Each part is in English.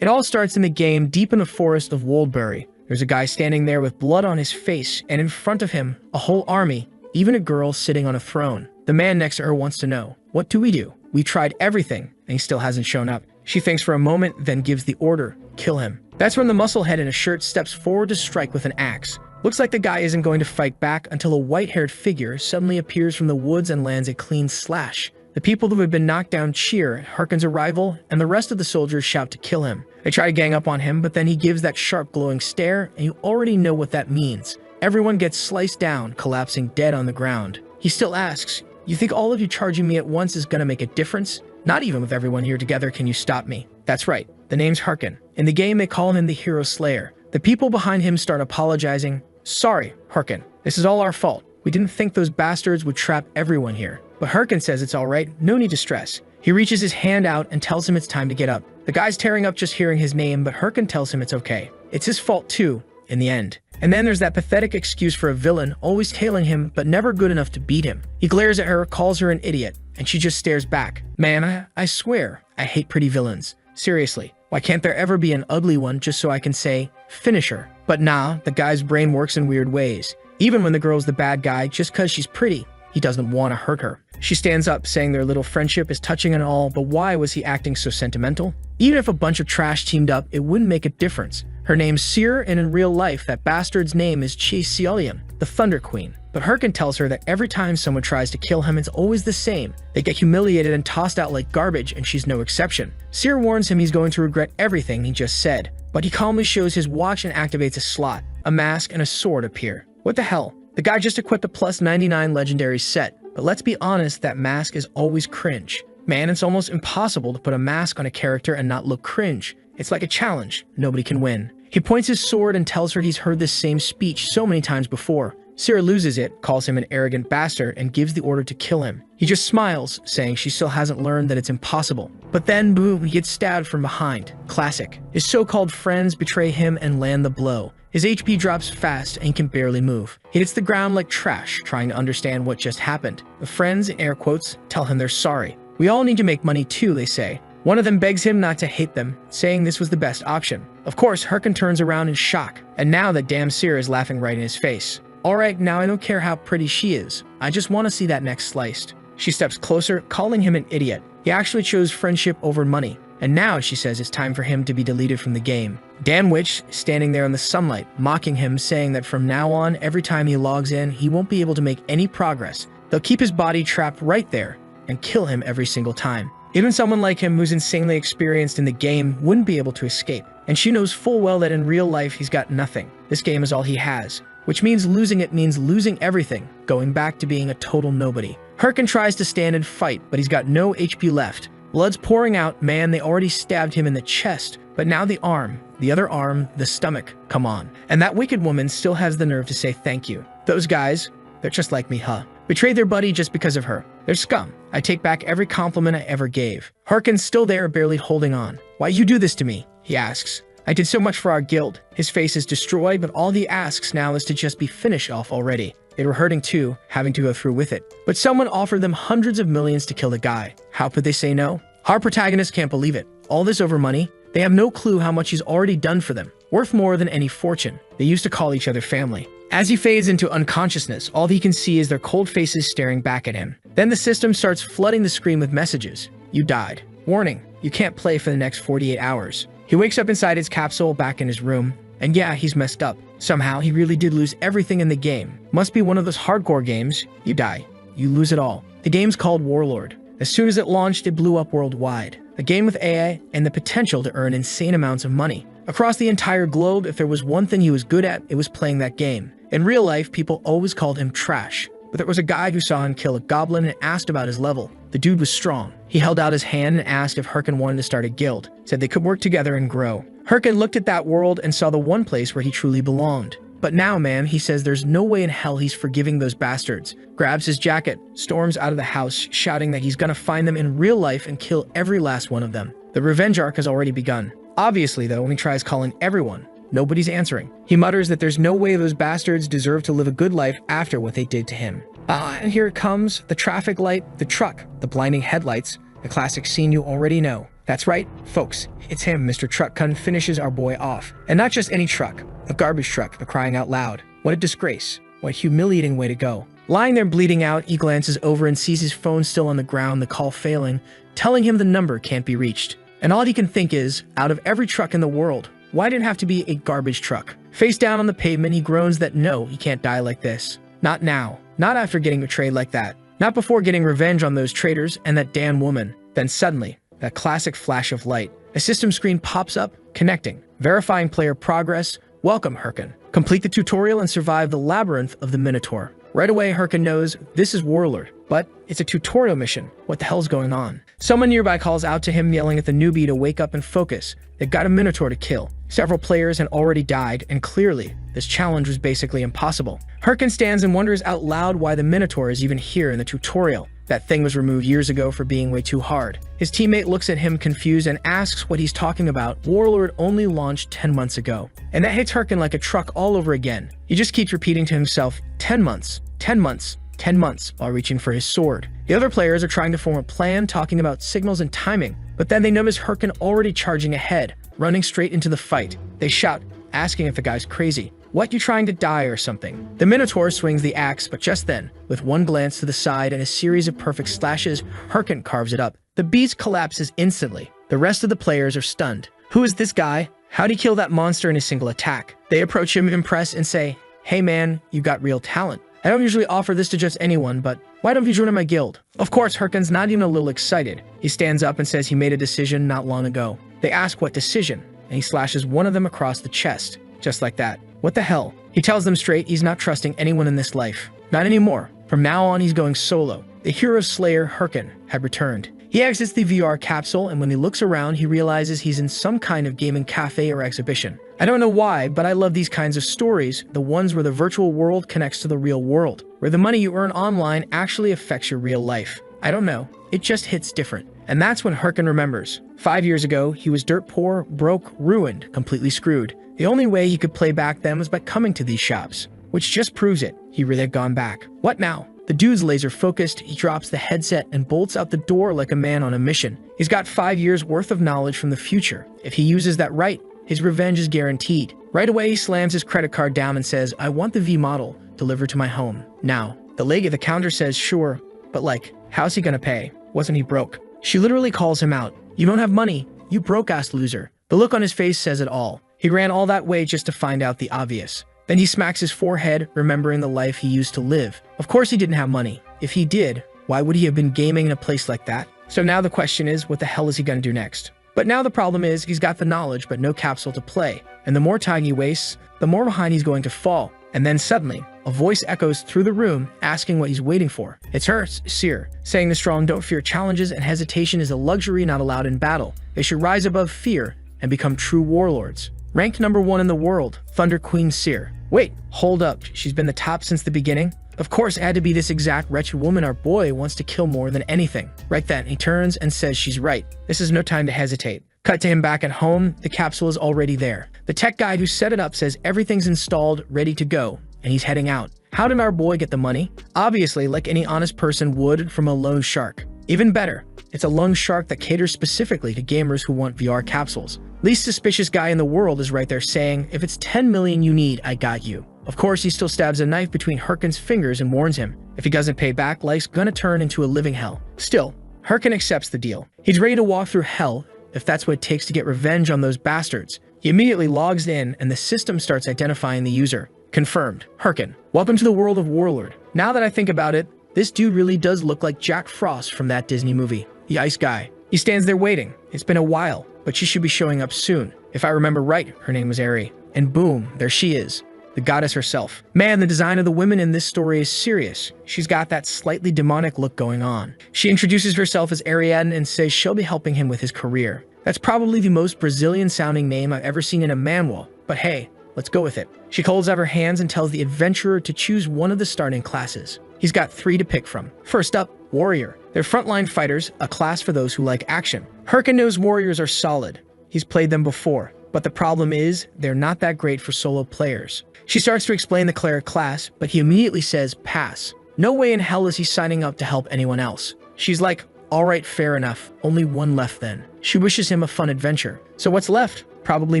It all starts in the game deep in the forest of Woldbury. There's a guy standing there with blood on his face, and in front of him, a whole army, even a girl sitting on a throne. The man next to her wants to know, what do? We tried everything, and he still hasn't shown up. She thinks for a moment, then gives the order, kill him. That's when the musclehead in a shirt steps forward to strike with an axe. Looks like the guy isn't going to fight back until a white-haired figure suddenly appears from the woods and lands a clean slash. The people who have been knocked down cheer at Harkin's arrival, and the rest of the soldiers shout to kill him. They try to gang up on him, but then he gives that sharp glowing stare, and you already know what that means. Everyone gets sliced down, collapsing dead on the ground. He still asks, "You think all of you charging me at once is gonna make a difference? Not even with everyone here together can you stop me." That's right, the name's Harkin. In the game, they call him the Hero Slayer. The people behind him start apologizing. "Sorry, Harkin. This is all our fault. We didn't think those bastards would trap everyone here." But Harkin says it's alright, no need to stress. He reaches his hand out and tells him it's time to get up. The guy's tearing up just hearing his name, but Harkin tells him it's okay. It's his fault too, in the end. And then there's that pathetic excuse for a villain, always tailing him, but never good enough to beat him. He glares at her, calls her an idiot, and she just stares back. Man, I swear, I hate pretty villains. Seriously, why can't there ever be an ugly one just so I can say, finish her? But nah, the guy's brain works in weird ways. Even when the girl's the bad guy, just cause she's pretty, he doesn't want to hurt her. She stands up, saying their little friendship is touching and all, but why was he acting so sentimental? Even if a bunch of trash teamed up, it wouldn't make a difference. Her name's Seer, and in real life, that bastard's name is Chi Seolium, the Thunder Queen. But Harkin tells her that every time someone tries to kill him, it's always the same. They get humiliated and tossed out like garbage, and she's no exception. Seer warns him he's going to regret everything he just said, but he calmly shows his watch and activates a slot. A mask and a sword appear. What the hell? The guy just equipped a plus 99 legendary set, but let's be honest, that mask is always cringe. Man, it's almost impossible to put a mask on a character and not look cringe. It's like a challenge. Nobody can win. He points his sword and tells her he's heard this same speech so many times before. Seer loses it, calls him an arrogant bastard, and gives the order to kill him. He just smiles, saying she still hasn't learned that it's impossible. But then, boom, he gets stabbed from behind. Classic. His so-called friends betray him and land the blow. His HP drops fast and he can barely move. He hits the ground like trash, trying to understand what just happened. The friends, in air quotes, tell him they're sorry. We all need to make money too, they say. One of them begs him not to hate them, saying this was the best option. Of course, Harkin turns around in shock, and now that damn Seer is laughing right in his face. Alright, now I don't care how pretty she is. I just want to see that neck sliced. She steps closer, calling him an idiot. He actually chose friendship over money. And now she says it's time for him to be deleted from the game. Dan Witch, standing there in the sunlight, mocking him, saying that from now on, every time he logs in, he won't be able to make any progress. They'll keep his body trapped right there and kill him every single time. Even someone like him who's insanely experienced in the game wouldn't be able to escape. And she knows full well that in real life he's got nothing. This game is all he has, which means losing it means losing everything, going back to being a total nobody. Harkin tries to stand and fight, but he's got no HP left. Blood's pouring out. Man, they already stabbed him in the chest, but now the arm, the other arm, the stomach, come on. And that wicked woman still has the nerve to say thank you. Those guys, they're just like me, huh? Betrayed their buddy just because of her. They're scum. I take back every compliment I ever gave. Harkin's still there, barely holding on. Why you do this to me? He asks. I did so much for our guild. His face is destroyed, but all he asks now is to just be finished off already. They were hurting too, having to go through with it. But someone offered them hundreds of millions to kill the guy. How could they say no? Our protagonist can't believe it. All this over money? They have no clue how much he's already done for them. Worth more than any fortune. They used to call each other family. As he fades into unconsciousness, all he can see is their cold faces staring back at him. Then the system starts flooding the screen with messages. You died. Warning, you can't play for the next 48 hours. He wakes up inside his capsule back in his room. And yeah, he's messed up. Somehow, he really did lose everything in the game. Must be one of those hardcore games. You die. You lose it all. The game's called Warlord. As soon as it launched, it blew up worldwide. A game with AI and the potential to earn insane amounts of money. Across the entire globe, if there was one thing he was good at, it was playing that game. In real life, people always called him trash. But there was a guy who saw him kill a goblin and asked about his level. The dude was strong. He held out his hand and asked if Harkin wanted to start a guild. Said they could work together and grow. Harkin looked at that world and saw the one place where he truly belonged. But now, man, he says there's no way in hell he's forgiving those bastards. Grabs his jacket, storms out of the house, shouting that he's gonna find them in real life and kill every last one of them. The revenge arc has already begun. Obviously, though, when he tries calling everyone, nobody's answering. He mutters that there's no way those bastards deserve to live a good life after what they did to him. And here it comes, the traffic light, the truck, the blinding headlights, the classic scene you already know. That's right, folks. It's him, Mr. Truck finishes our boy off. And not just any truck, a garbage truck, for crying out loud. What a disgrace. What a humiliating way to go. Lying there bleeding out, he glances over and sees his phone still on the ground, the call failing, telling him the number can't be reached. And all he can think is, out of every truck in the world, why did it have to be a garbage truck? Face down on the pavement, he groans that no, he can't die like this. Not now. Not after getting betrayed like that. Not before getting revenge on those traitors and that damn woman. Then suddenly, that classic flash of light. A system screen pops up, connecting, verifying player progress. Welcome, Herkin. Complete the tutorial and survive the labyrinth of the Minotaur. Right away, Herkin knows this is Warlord, but it's a tutorial mission. What the hell's going on? Someone nearby calls out to him, yelling at the newbie to wake up and focus. They've got a Minotaur to kill. Several players had already died, and clearly, this challenge was basically impossible. Herkin stands and wonders out loud why the Minotaur is even here in the tutorial. That thing was removed years ago for being way too hard. His teammate looks at him confused and asks what he's talking about. Warlord only launched 10 months ago. And that hits Herkin like a truck all over again. He just keeps repeating to himself, 10 months, 10 months, 10 months, while reaching for his sword. The other players are trying to form a plan, talking about signals and timing, but then they notice Herkin already charging ahead, running straight into the fight. They shout, asking if the guy's crazy. What, you trying to die or something? The Minotaur swings the axe, but just then, with one glance to the side and a series of perfect slashes, Herkin carves it up. The beast collapses instantly. The rest of the players are stunned. Who is this guy? How'd he kill that monster in a single attack? They approach him impressed and say, hey man, you got real talent. I don't usually offer this to just anyone, but why don't you join my guild? Of course, Herkin's not even a little excited. He stands up and says he made a decision not long ago. They ask what decision, and he slashes one of them across the chest. Just like that. What the hell? He tells them straight he's not trusting anyone in this life. Not anymore. From now on, he's going solo. The hero slayer, Herkin, had returned. He exits the VR capsule, and when he looks around, he realizes he's in some kind of gaming cafe or exhibition. I don't know why, but I love these kinds of stories, the ones where the virtual world connects to the real world, where the money you earn online actually affects your real life. I don't know. It just hits different. And that's when Herkin remembers. 5 years ago, he was dirt poor, broke, ruined, completely screwed. The only way he could play back then was by coming to these shops, which just proves it. He really had gone back. What now? The dude's laser focused, he drops the headset and bolts out the door like a man on a mission. He's got 5 years worth of knowledge from the future. If he uses that right, his revenge is guaranteed. Right away, he slams his credit card down and says, I want the V model delivered to my home. Now, the lady at the counter says, sure, but like, how's he gonna pay? Wasn't he broke? She literally calls him out. You don't have money, you broke-ass loser. The look on his face says it all. He ran all that way just to find out the obvious. Then he smacks his forehead, remembering the life he used to live. Of course he didn't have money. If he did, why would he have been gaming in a place like that? So now the question is, what the hell is he gonna do next? But now the problem is, he's got the knowledge but no capsule to play. And the more time he wastes, the more behind he's going to fall. And then suddenly, a voice echoes through the room, asking what he's waiting for. It's her, Seer, saying the strong don't fear challenges and hesitation is a luxury not allowed in battle. They should rise above fear and become true warlords. Ranked number 1 in the world, Thunder Queen Seer. Wait, hold up, she's been the top since the beginning? Of course it had to be this exact wretched woman our boy wants to kill more than anything. Right then, he turns and says she's right. This is no time to hesitate. Cut to him back at home, the capsule is already there. The tech guy who set it up says everything's installed, ready to go, and he's heading out. How did our boy get the money? Obviously, like any honest person would, from a loan shark. Even better, it's a loan shark that caters specifically to gamers who want VR capsules. Least suspicious guy in the world is right there saying, if it's 10 million you need, I got you. Of course, he still stabs a knife between Herkin's fingers and warns him. If he doesn't pay back, life's gonna turn into a living hell. Still, Herkin accepts the deal. He's ready to walk through hell if that's what it takes to get revenge on those bastards. He immediately logs in and the system starts identifying the user. Confirmed. Herkin, welcome to the world of Warlord. Now that I think about it, this dude really does look like Jack Frost from that Disney movie, the ice guy. He stands there waiting. It's been a while, but she should be showing up soon. If I remember right, her name was Eri. And boom, there she is. The goddess herself. Man, the design of the women in this story is serious. She's got that slightly demonic look going on. She introduces herself as Ariadne and says she'll be helping him with his career. That's probably the most Brazilian-sounding name I've ever seen in a manhwa, but hey, let's go with it. She holds out her hands and tells the adventurer to choose one of the starting classes. He's got 3 to pick from. First up, Warrior. They're frontline fighters, a class for those who like action. Herkin knows warriors are solid. He's played them before, but the problem is, they're not that great for solo players. She starts to explain the cleric class, but he immediately says, pass. No way in hell is he signing up to help anyone else. She's like, Alright, fair enough. Only one left then. She wishes him a fun adventure. So what's left? Probably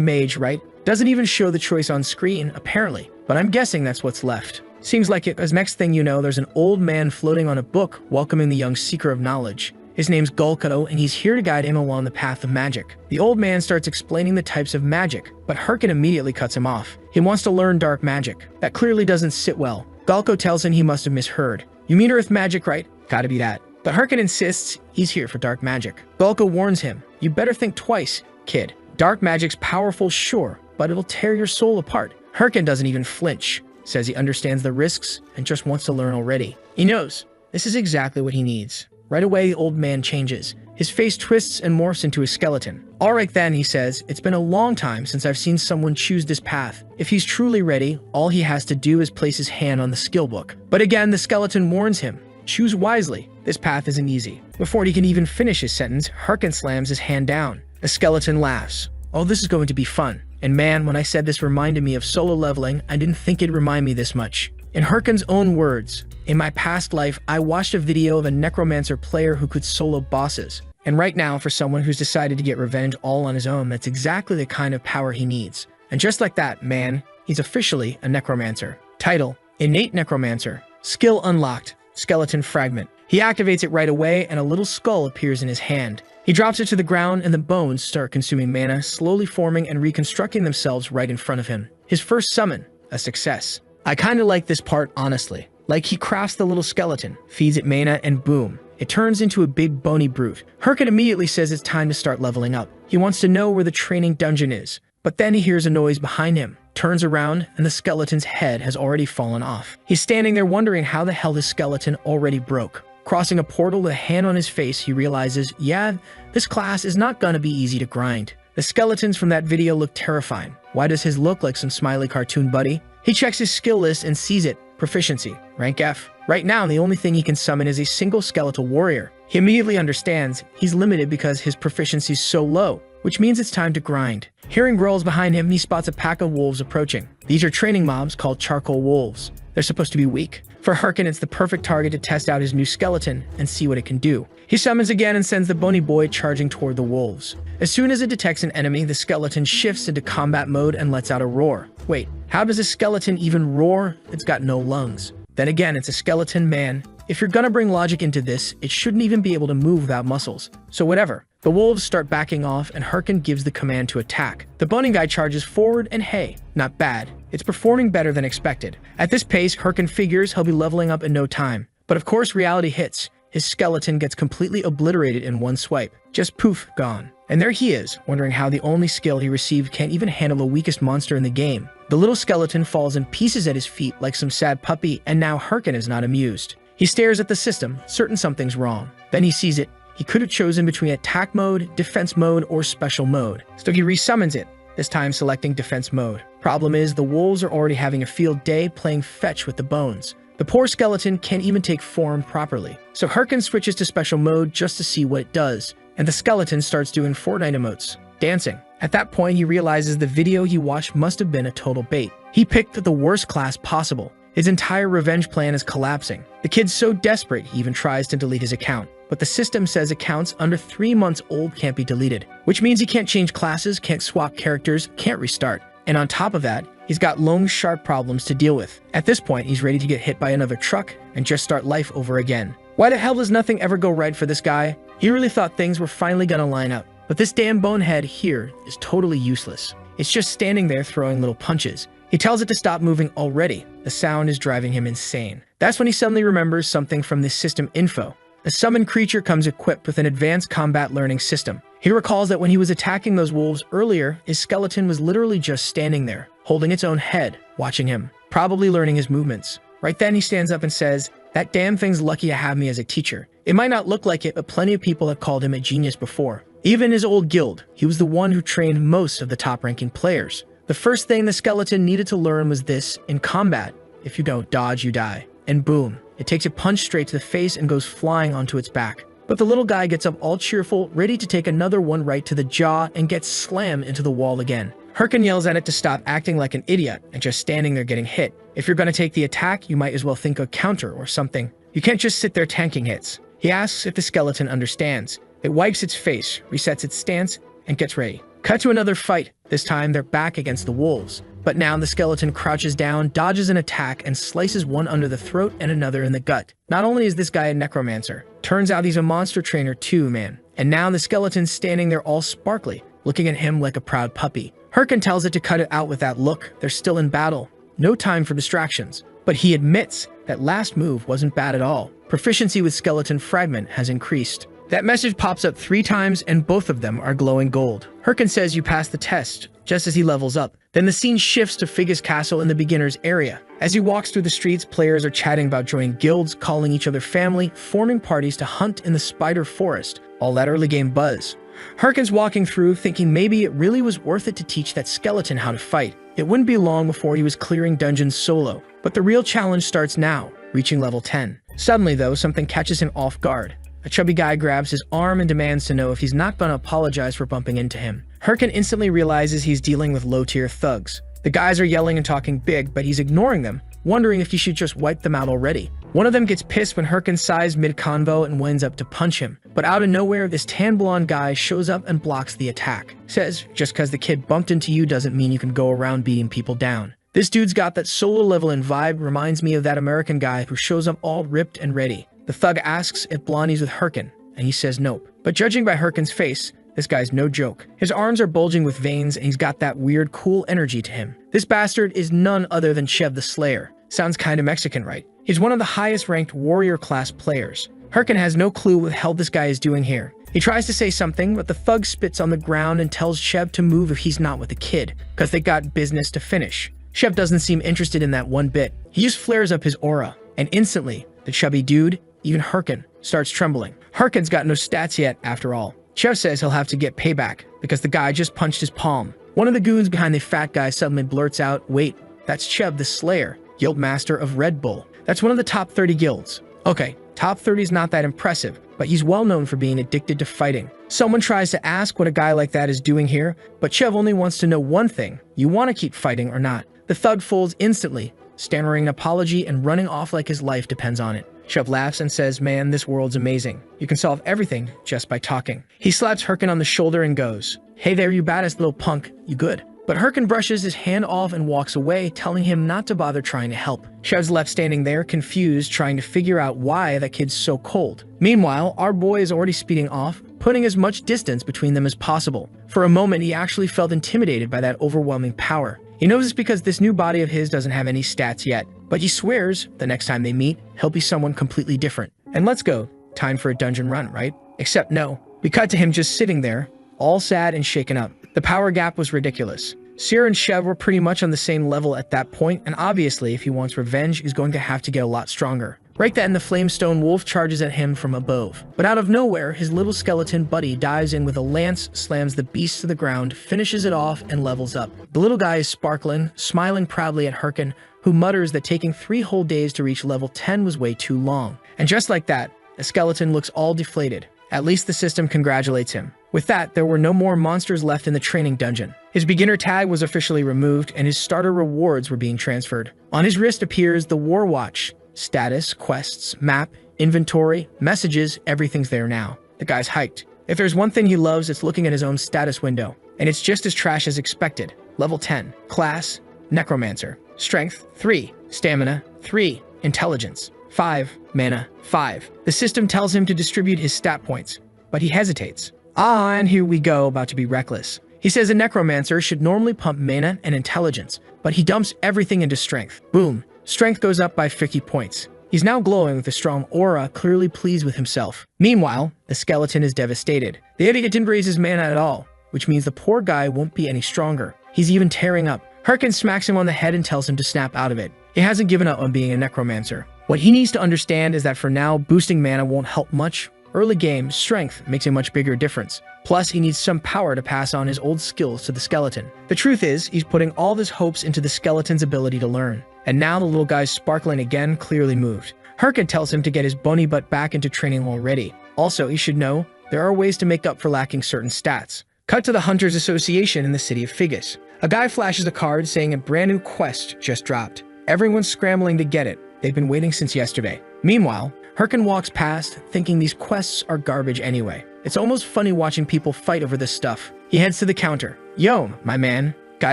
mage, right? Doesn't even show the choice on screen, apparently. But I'm guessing that's what's left. Seems like it, as next thing you know, there's an old man floating on a book welcoming the young seeker of knowledge. His name's Gulkato, and he's here to guide him along the path of magic. The old man starts explaining the types of magic, but Herkin immediately cuts him off. He wants to learn dark magic. That clearly doesn't sit well. Gulko tells him he must have misheard. You mean earth magic, right? Gotta be that. But Herkin insists he's here for dark magic. Gulko warns him, you better think twice, kid. Dark magic's powerful, sure, but it'll tear your soul apart. Herkin doesn't even flinch, says he understands the risks and just wants to learn already. He knows this is exactly what he needs. Right away, the old man changes. His face twists and morphs into a skeleton. All right then, he says, it's been a long time since I've seen someone choose this path. If he's truly ready, all he has to do is place his hand on the skill book. But again, the skeleton warns him, choose wisely. This path isn't easy. Before he can even finish his sentence, Herkin slams his hand down. The skeleton laughs. Oh, this is going to be fun. And man, when I said this reminded me of solo leveling, I didn't think it'd remind me this much. In Herkin's own words, in my past life, I watched a video of a necromancer player who could solo bosses. And right now, for someone who's decided to get revenge all on his own, that's exactly the kind of power he needs. And just like that, man, he's officially a necromancer. Title, Innate Necromancer. Skill unlocked, Skeleton Fragment. He activates it right away and a little skull appears in his hand. He drops it to the ground and the bones start consuming mana, slowly forming and reconstructing themselves right in front of him. His first summon, a success. I kinda like this part, honestly. Like he crafts the little skeleton, feeds it mana, and boom, it turns into a big bony brute. Herkin immediately says it's time to start leveling up. He wants to know where the training dungeon is. But then he hears a noise behind him, turns around, and the skeleton's head has already fallen off. He's standing there wondering how the hell this skeleton already broke. Crossing a portal with a hand on his face, he realizes, yeah, this class is not gonna be easy to grind. The skeletons from that video look terrifying. Why does his look like some smiley cartoon buddy? He checks his skill list and sees it. Proficiency, rank F. Right now, the only thing he can summon is a single skeletal warrior. He immediately understands he's limited because his proficiency is so low, which means it's time to grind. Hearing growls behind him, he spots a pack of wolves approaching. These are training mobs called charcoal wolves. They're supposed to be weak. For Herkin, it's the perfect target to test out his new skeleton and see what it can do. He summons again and sends the bony boy charging toward the wolves. As soon as it detects an enemy, the skeleton shifts into combat mode and lets out a roar. Wait, how does a skeleton even roar? It's got no lungs. Then again, it's a skeleton, man. If you're gonna bring logic into this, it shouldn't even be able to move without muscles. So whatever. The wolves start backing off and Herkin gives the command to attack. The bony guy charges forward and hey, not bad. It's performing better than expected. At this pace, Herkin figures he'll be leveling up in no time. But of course reality hits. His skeleton gets completely obliterated in one swipe. Just poof, gone. And there he is, wondering how the only skill he received can't even handle the weakest monster in the game. The little skeleton falls in pieces at his feet like some sad puppy, and now Herkin is not amused. He stares at the system, certain something's wrong. Then he sees it. He could have chosen between attack mode, defense mode, or special mode. So he resummons it, this time selecting defense mode. Problem is, the wolves are already having a field day playing fetch with the bones. The poor skeleton can't even take form properly. So Herkin switches to special mode just to see what it does, and the skeleton starts doing Fortnite emotes, dancing. At that point, he realizes the video he watched must have been a total bait. He picked the worst class possible. His entire revenge plan is collapsing. The kid's so desperate, he even tries to delete his account. But the system says accounts under 3 months old can't be deleted, which means he can't change classes, can't swap characters, can't restart. And on top of that, he's got loan shark problems to deal with. At this point, he's ready to get hit by another truck and just start life over again. Why the hell does nothing ever go right for this guy? He really thought things were finally gonna line up. But this damn bonehead here is totally useless. It's just standing there throwing little punches. He tells it to stop moving already. The sound is driving him insane. That's when he suddenly remembers something from this system info. The summoned creature comes equipped with an advanced combat learning system. He recalls that when he was attacking those wolves earlier, his skeleton was literally just standing there, holding its own head, watching him, probably learning his movements. Right then he stands up and says, "That damn thing's lucky to have me as a teacher." It might not look like it, but plenty of people have called him a genius before. Even his old guild, he was the one who trained most of the top-ranking players. The first thing the skeleton needed to learn was this: in combat, if you don't dodge, you die. And boom, it takes a punch straight to the face and goes flying onto its back. But the little guy gets up all cheerful, ready to take another one right to the jaw and gets slammed into the wall again. Herkin yells at it to stop acting like an idiot and just standing there getting hit. If you're gonna take the attack, you might as well think a counter or something. You can't just sit there tanking hits. He asks if the skeleton understands. It wipes its face, resets its stance, and gets ready. Cut to another fight. This time they're back against the wolves. But now the skeleton crouches down, dodges an attack, and slices one under the throat and another in the gut. Not only is this guy a necromancer, turns out he's a monster trainer too, man. And now the skeleton's standing there all sparkly, looking at him like a proud puppy. Hirkin tells it to cut it out with that look. They're still in battle. No time for distractions. But he admits that last move wasn't bad at all. Proficiency with skeleton fragment has increased. That message pops up 3 times and both of them are glowing gold. Hirkin says you passed the test, just as he levels up. Then the scene shifts to Figgis Castle in the beginner's area. As he walks through the streets, players are chatting about joining guilds, calling each other family, forming parties to hunt in the spider forest. All that early game buzz. Hirkin's walking through, thinking maybe it really was worth it to teach that skeleton how to fight. It wouldn't be long before he was clearing dungeons solo. But the real challenge starts now, reaching level 10. Suddenly though, something catches him off guard. A chubby guy grabs his arm and demands to know if he's not gonna apologize for bumping into him. Hirkin instantly realizes he's dealing with low-tier thugs. The guys are yelling and talking big, but he's ignoring them, wondering if he should just wipe them out already. One of them gets pissed when Hirkin sighs mid-convo and winds up to punch him. But out of nowhere, this tan blonde guy shows up and blocks the attack. Says, just cause the kid bumped into you doesn't mean you can go around beating people down. This dude's got that solo leveling vibe, reminds me of that American guy who shows up all ripped and ready. The thug asks if Blondie's with Hirkin, and he says nope. But judging by Hirkin's face, this guy's no joke. His arms are bulging with veins and he's got that weird cool energy to him. This bastard is none other than Chev the Slayer. Sounds kinda Mexican, right? He's one of the highest ranked warrior class players. Hirkin has no clue what the hell this guy is doing here. He tries to say something, but the thug spits on the ground and tells Chev to move if he's not with the kid, cause they got business to finish. Chev doesn't seem interested in that one bit. He just flares up his aura, and instantly, the chubby dude, even Hirkin, starts trembling. Hirkin's got no stats yet, after all. Chev says he'll have to get payback, because the guy just punched his palm. One of the goons behind the fat guy suddenly blurts out, wait, that's Chev the Slayer, guild master of Red Bull. That's one of the top 30 guilds. Okay, top 30 is not that impressive, but he's well known for being addicted to fighting. Someone tries to ask what a guy like that is doing here, but Chev only wants to know one thing. You want to keep fighting or not? The thug folds instantly, stammering an apology and running off like his life depends on it. Chev laughs and says, man, this world's amazing. You can solve everything just by talking. He slaps Hirkin on the shoulder and goes, hey there, you badass little punk, you good? But Hirkin brushes his hand off and walks away, telling him not to bother trying to help. Chev's left standing there, confused, trying to figure out why that kid's so cold. Meanwhile, our boy is already speeding off, putting as much distance between them as possible. For a moment, he actually felt intimidated by that overwhelming power. He knows it's because this new body of his doesn't have any stats yet, but he swears the next time they meet, he'll be someone completely different. And let's go. Time for a dungeon run, right? Except no. We cut to him just sitting there, all sad and shaken up. The power gap was ridiculous. Seer and Chev were pretty much on the same level at that point, and obviously if he wants revenge, he's going to have to get a lot stronger. Right then, the flamestone wolf charges at him from above. But out of nowhere, his little skeleton buddy dives in with a lance, slams the beast to the ground, finishes it off, and levels up. The little guy is sparkling, smiling proudly at Hirkin, who mutters that taking 3 whole days to reach level 10 was way too long. And just like that, the skeleton looks all deflated. At least the system congratulates him. With that, there were no more monsters left in the training dungeon. His beginner tag was officially removed, and his starter rewards were being transferred. On his wrist appears the War Watch. Status, quests, map, inventory, messages, everything's there now. The guy's hyped. If there's one thing he loves, it's looking at his own status window. And it's just as trash as expected. Level 10. Class, Necromancer. Strength, 3. Stamina, 3. Intelligence, 5. Mana, 5. The system tells him to distribute his stat points, but he hesitates. And here we go, about to be reckless. He says a Necromancer should normally pump mana and intelligence, but he dumps everything into strength. Boom. Strength goes up by 50 points. He's now glowing with a strong aura, clearly pleased with himself. Meanwhile, the skeleton is devastated. The idiot didn't raise his mana at all, which means the poor guy won't be any stronger. He's even tearing up. Hirkin smacks him on the head and tells him to snap out of it. He hasn't given up on being a Necromancer. What he needs to understand is that for now, boosting mana won't help much. Early game, strength makes a much bigger difference. Plus, he needs some power to pass on his old skills to the skeleton. The truth is, he's putting all his hopes into the skeleton's ability to learn. And now the little guy's sparkling again, clearly moved. Hirkin tells him to get his bony butt back into training already. Also, he should know, there are ways to make up for lacking certain stats. Cut to the Hunters Association in the city of Figgis. A guy flashes a card saying a brand new quest just dropped. Everyone's scrambling to get it. They've been waiting since yesterday. Meanwhile, Herkin walks past, thinking these quests are garbage anyway. It's almost funny watching people fight over this stuff. He heads to the counter. Yo, my man, got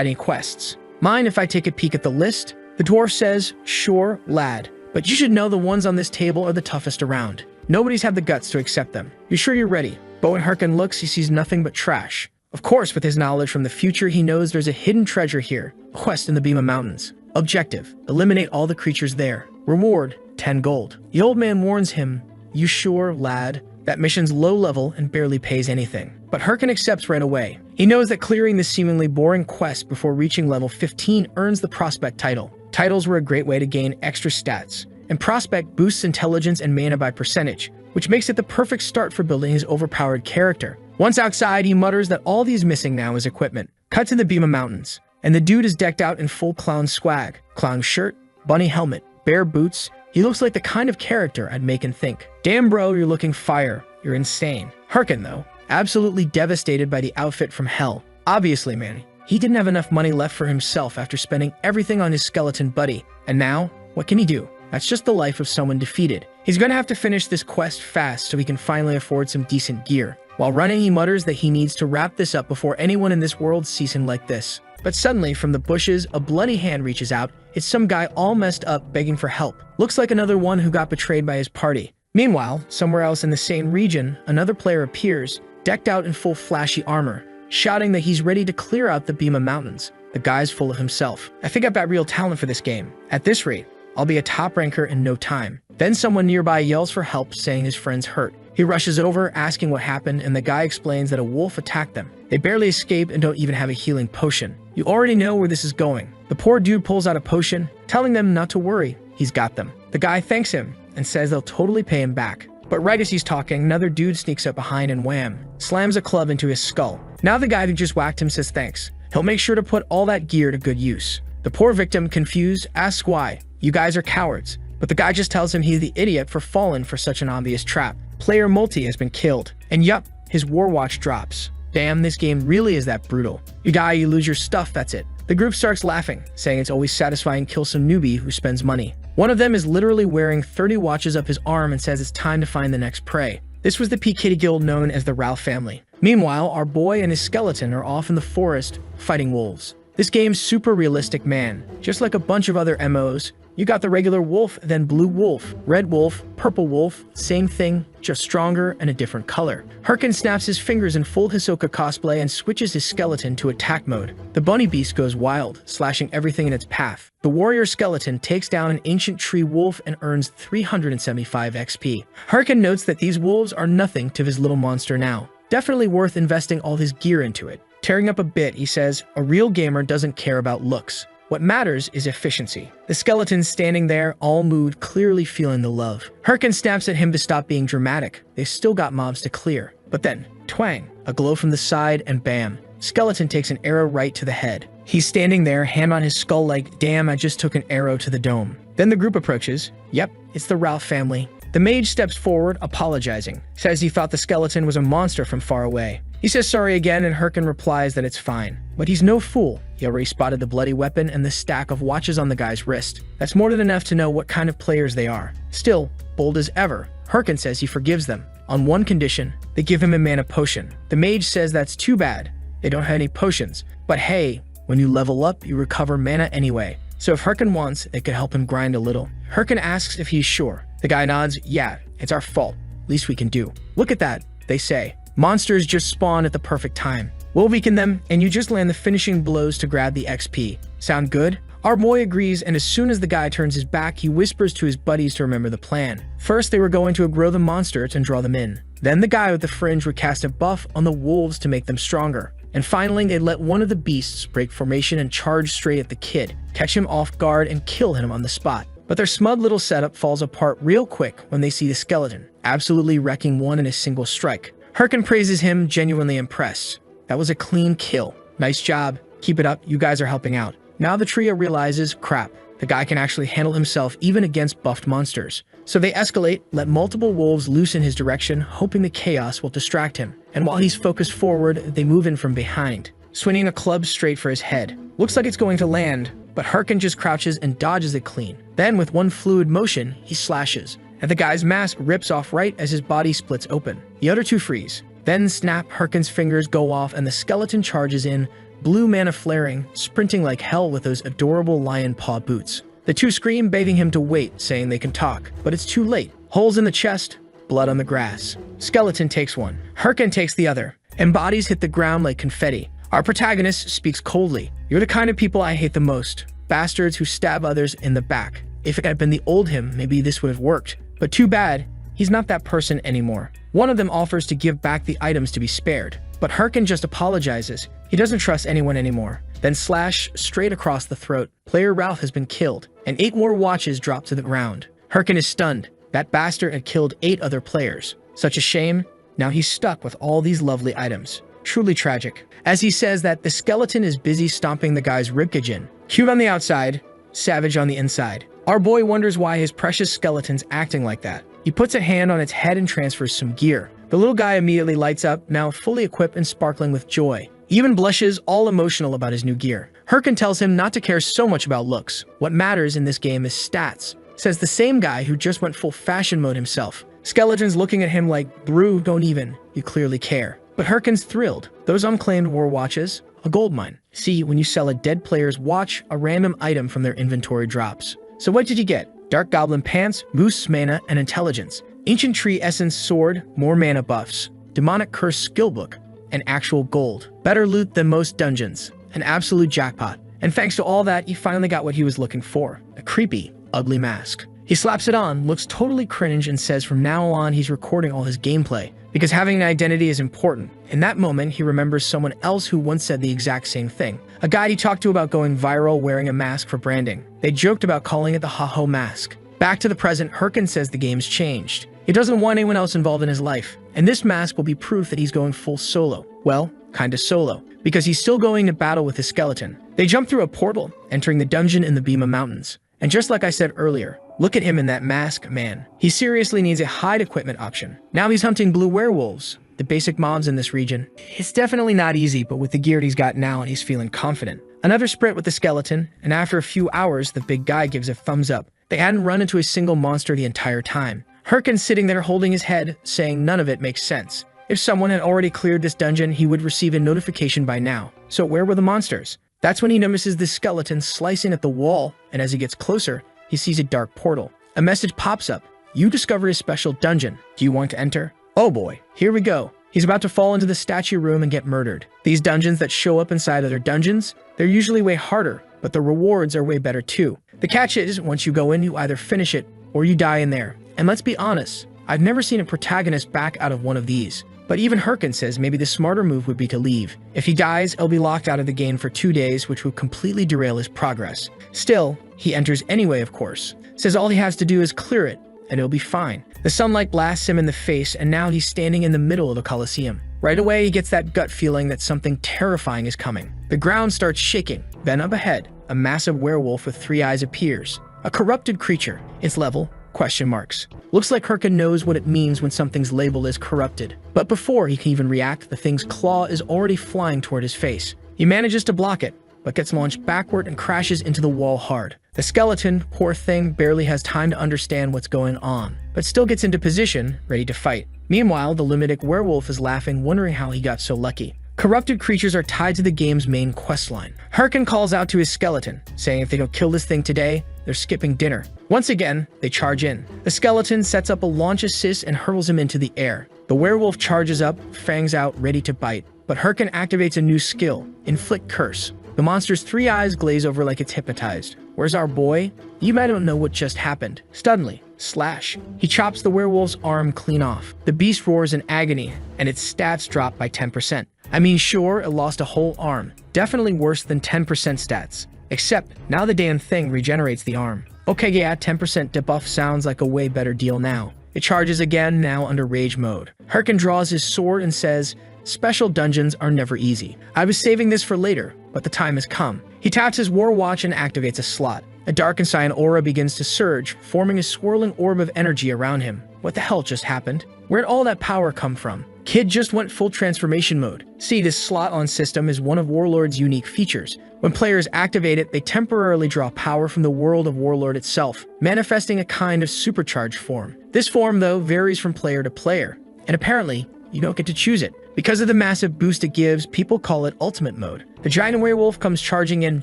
any quests? Mind if I take a peek at the list? The dwarf says, sure, lad, but you should know the ones on this table are the toughest around. Nobody's had the guts to accept them. You sure you're ready? But when Herkin looks, he sees nothing but trash. Of course, with his knowledge from the future, he knows there's a hidden treasure here. A quest in the Bima Mountains. Objective, eliminate all the creatures there. Reward, 10 gold. The old man warns him, you sure, lad? That mission's low level and barely pays anything. But Herkin accepts right away. He knows that clearing this seemingly boring quest before reaching level 15 earns the Prospect title. Titles were a great way to gain extra stats, and Prospect boosts intelligence and mana by percentage, which makes it the perfect start for building his overpowered character. Once outside, he mutters that all he's missing now is equipment. Cut to the Bima Mountains, and the dude is decked out in full clown swag. Clown shirt, bunny helmet, bare boots. He looks like the kind of character I'd make and think, damn bro, you're looking fire. You're insane. Herkin, though, absolutely devastated by the outfit from hell. Obviously, man, he didn't have enough money left for himself after spending everything on his skeleton buddy. And now, what can he do? That's just the life of someone defeated. He's gonna have to finish this quest fast so he can finally afford some decent gear. While running, he mutters that he needs to wrap this up before anyone in this world sees him like this. But suddenly, from the bushes, a bloody hand reaches out. It's some guy all messed up begging for help. Looks like another one who got betrayed by his party. Meanwhile, somewhere else in the same region, another player appears, decked out in full flashy armor, shouting that he's ready to clear out the Bima Mountains. The guy's full of himself. I think I've got real talent for this game. At this rate, I'll be a top ranker in no time. Then someone nearby yells for help, saying his friend's hurt. He rushes over, asking what happened, and the guy explains that a wolf attacked them. They barely escape and don't even have a healing potion. You already know where this is going. The poor dude pulls out a potion, telling them not to worry, he's got them. The guy thanks him and says they'll totally pay him back. But right as he's talking, another dude sneaks up behind and wham, slams a club into his skull. Now the guy who just whacked him says thanks. He'll make sure to put all that gear to good use. The poor victim, confused, asks why. You guys are cowards. But the guy just tells him he's the idiot for falling for such an obvious trap. Player Multi has been killed. And yup, his war watch drops. Damn, this game really is that brutal. You die, you lose your stuff, that's it. The group starts laughing, saying it's always satisfying to kill some newbie who spends money. One of them is literally wearing 30 watches up his arm and says it's time to find the next prey. This was the P. Kitty Guild known as the Ralph family. Meanwhile, our boy and his skeleton are off in the forest fighting wolves. This game's super realistic, man. Just like a bunch of other MOs, you got the regular wolf, then blue wolf, red wolf, purple wolf, same thing, just stronger and a different color. Herkin snaps his fingers in full Hisoka cosplay and switches his skeleton to attack mode. The bunny beast goes wild, slashing everything in its path. The warrior skeleton takes down an ancient tree wolf and earns 375 XP. Herkin notes that these wolves are nothing to his little monster now. Definitely worth investing all his gear into it. Tearing up a bit, he says, a real gamer doesn't care about looks. What matters is efficiency. The skeleton's standing there, all mood, clearly feeling the love. Herkin snaps at him to stop being dramatic. They've still got mobs to clear. But then, twang, a glow from the side, and bam. Skeleton takes an arrow right to the head. He's standing there, hand on his skull like, damn, I just took an arrow to the dome. Then the group approaches. Yep, it's the Ralph family. The mage steps forward, apologizing. Says he thought the skeleton was a monster from far away. He says sorry again, and Herkin replies that it's fine. But he's no fool. He already spotted the bloody weapon and the stack of watches on the guy's wrist. That's more than enough to know what kind of players they are. Still, bold as ever, Herkin says he forgives them. On one condition, they give him a mana potion. The mage says that's too bad. They don't have any potions. But hey, when you level up, you recover mana anyway. So if Herkin wants, they could help him grind a little. Herkin asks if he's sure. The guy nods, yeah, it's our fault. Least we can do. Look at that, they say. Monsters just spawn at the perfect time. We'll weaken them, and you just land the finishing blows to grab the XP. Sound good? Our boy agrees, and as soon as the guy turns his back, he whispers to his buddies to remember the plan. First, they were going to aggro the monsters and draw them in. Then the guy with the fringe would cast a buff on the wolves to make them stronger. And finally, they'd let one of the beasts break formation and charge straight at the kid, catch him off guard, and kill him on the spot. But their smug little setup falls apart real quick when they see the skeleton, absolutely wrecking one in a single strike. Herkin praises him, genuinely impressed. That was a clean kill. Nice job. Keep it up, you guys are helping out. Now the trio realizes, crap, the guy can actually handle himself even against buffed monsters. So they escalate, let multiple wolves loose in his direction, hoping the chaos will distract him. And while he's focused forward, they move in from behind, swinging a club straight for his head. Looks like it's going to land, but Herkin just crouches and dodges it clean. Then with one fluid motion, he slashes, and the guy's mask rips off right as his body splits open. The other two freeze. Then snap, Herkin's fingers go off and the skeleton charges in, blue mana flaring, sprinting like hell with those adorable lion paw boots. The two scream, begging him to wait, saying they can talk, but it's too late. Holes in the chest, blood on the grass. Skeleton takes one. Herkin takes the other, and bodies hit the ground like confetti. Our protagonist speaks coldly. You're the kind of people I hate the most. Bastards who stab others in the back. If it had been the old him, maybe this would have worked. But too bad, he's not that person anymore. One of them offers to give back the items to be spared, but Herkin just apologizes. He doesn't trust anyone anymore. Then slash straight across the throat. Player Ralph has been killed, and 8 more watches drop to the ground. Herkin is stunned. That bastard had killed 8 other players. Such a shame. Now he's stuck with all these lovely items. Truly tragic. As he says that, the skeleton is busy stomping the guy's ribcage in. Cute on the outside, savage on the inside. Our boy wonders why his precious skeleton's acting like that. He puts a hand on its head and transfers some gear. The little guy immediately lights up, now fully equipped and sparkling with joy. He even blushes, all emotional about his new gear. Herkin tells him not to care so much about looks. What matters in this game is stats, says the same guy who just went full fashion mode himself. Skeleton's looking at him like, "Brew, don't even. You clearly care." But Herkin's thrilled. Those unclaimed war watches, a gold mine. See, when you sell a dead player's watch, a random item from their inventory drops. So what did you get? Dark Goblin pants, boosts mana and intelligence. Ancient Tree Essence sword, more mana buffs. Demonic Curse skill book, and actual gold. Better loot than most dungeons. An absolute jackpot. And thanks to all that, he finally got what he was looking for. A creepy, ugly mask. He slaps it on, looks totally cringe, and says from now on he's recording all his gameplay, because having an identity is important. In that moment, he remembers someone else who once said the exact same thing. A guy he talked to about going viral wearing a mask for branding. They joked about calling it the Ha-Ho mask. Back to the present, Herkin says the game's changed. He doesn't want anyone else involved in his life, and this mask will be proof that he's going full solo. Well, kinda solo, because he's still going to battle with his skeleton. They jump through a portal, entering the dungeon in the Bhima Mountains. And just like I said earlier, look at him in that mask, man. He seriously needs a hide equipment option. Now he's hunting blue werewolves, the basic mobs in this region. It's definitely not easy, but with the gear he's got now, he's feeling confident. Another sprint with the skeleton, and after a few hours, the big guy gives a thumbs up. They hadn't run into a single monster the entire time. Herkin's sitting there holding his head, saying none of it makes sense. If someone had already cleared this dungeon, he would receive a notification by now. So where were the monsters? That's when he notices the skeleton slicing at the wall, and as he gets closer, he sees a dark portal. A message pops up. You discovered a special dungeon. Do you want to enter? Oh boy, here we go. He's about to fall into the statue room and get murdered. These dungeons that show up inside other dungeons, they're usually way harder, but the rewards are way better too. The catch is, once you go in, you either finish it or you die in there. And let's be honest, I've never seen a protagonist back out of one of these. But even Herkin says maybe the smarter move would be to leave. If he dies, he'll be locked out of the game for 2 days, which would completely derail his progress. Still, he enters anyway, of course. Says all he has to do is clear it, and it'll be fine. The sunlight blasts him in the face, and now he's standing in the middle of the Colosseum. Right away, he gets that gut feeling that something terrifying is coming. The ground starts shaking. Then up ahead, a massive werewolf with 3 eyes appears. A corrupted creature. Its level? Question marks. Looks like Herkin knows what it means when something's labeled as corrupted. But before he can even react, the thing's claw is already flying toward his face. He manages to block it, but gets launched backward and crashes into the wall hard. The skeleton, poor thing, barely has time to understand what's going on, but still gets into position, ready to fight. Meanwhile, the lunatic werewolf is laughing, wondering how he got so lucky. Corrupted creatures are tied to the game's main questline. Herkin calls out to his skeleton, saying if they don't kill this thing today, they're skipping dinner. Once again, they charge in. The skeleton sets up a launch assist and hurls him into the air. The werewolf charges up, fangs out, ready to bite. But Herkin activates a new skill, Inflict Curse. The monster's 3 eyes glaze over like it's hypnotized. Where's our boy? You might not know what just happened. Suddenly, slash. He chops the werewolf's arm clean off. The beast roars in agony, and its stats drop by 10%. I mean, sure, it lost a whole arm. Definitely worse than 10% stats. Except, now the damn thing regenerates the arm. Okay, yeah, 10% debuff sounds like a way better deal now. It charges again, now under rage mode. Herkin draws his sword and says, special dungeons are never easy. I was saving this for later, but the time has come. He taps his war watch and activates a slot. A dark and cyan aura begins to surge, forming a swirling orb of energy around him. What the hell just happened? Where'd all that power come from? Kid just went full transformation mode. See, this slot-on system is one of Warlord's unique features. When players activate it, they temporarily draw power from the world of Warlord itself, manifesting a kind of supercharged form. This form, though, varies from player to player, and apparently, you don't get to choose it. Because of the massive boost it gives, people call it ultimate mode. The giant werewolf comes charging in,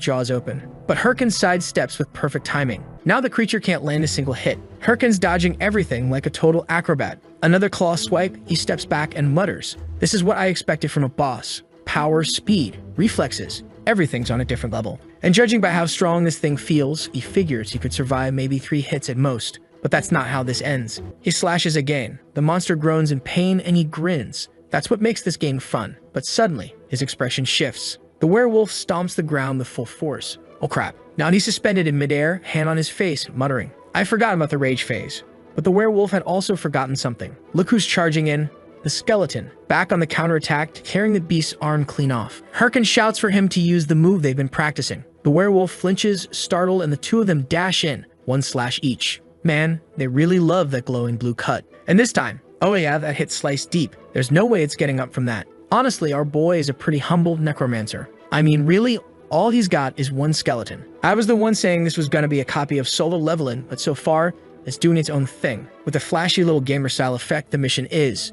jaws open, but Hirkin sidesteps with perfect timing. Now the creature can't land a single hit. Hirkin's dodging everything like a total acrobat. Another claw swipe, he steps back and mutters, "This is what I expected from a boss. Power, speed, reflexes, everything's on a different level." And judging by how strong this thing feels, he figures he could survive maybe 3 hits at most. But that's not how this ends. He slashes again. The monster groans in pain and he grins. That's what makes this game fun. But suddenly, his expression shifts. The werewolf stomps the ground with full force. Oh crap. Now he's suspended in midair, hand on his face, muttering. I forgot about the rage phase. But the werewolf had also forgotten something. Look who's charging in. The skeleton, back on the counterattack, tearing the beast's arm clean off. Hirkin shouts for him to use the move they've been practicing. The werewolf flinches, startled, and the two of them dash in, 1 slash each. Man, they really love that glowing blue cut. And this time, oh yeah, that hit sliced deep. There's no way it's getting up from that. Honestly, our boy is a pretty humble necromancer. I mean, really, all he's got is 1 skeleton. I was the one saying this was gonna be a copy of Solo Levelin', but so far, it's doing its own thing. With a flashy little gamer-style effect, the mission is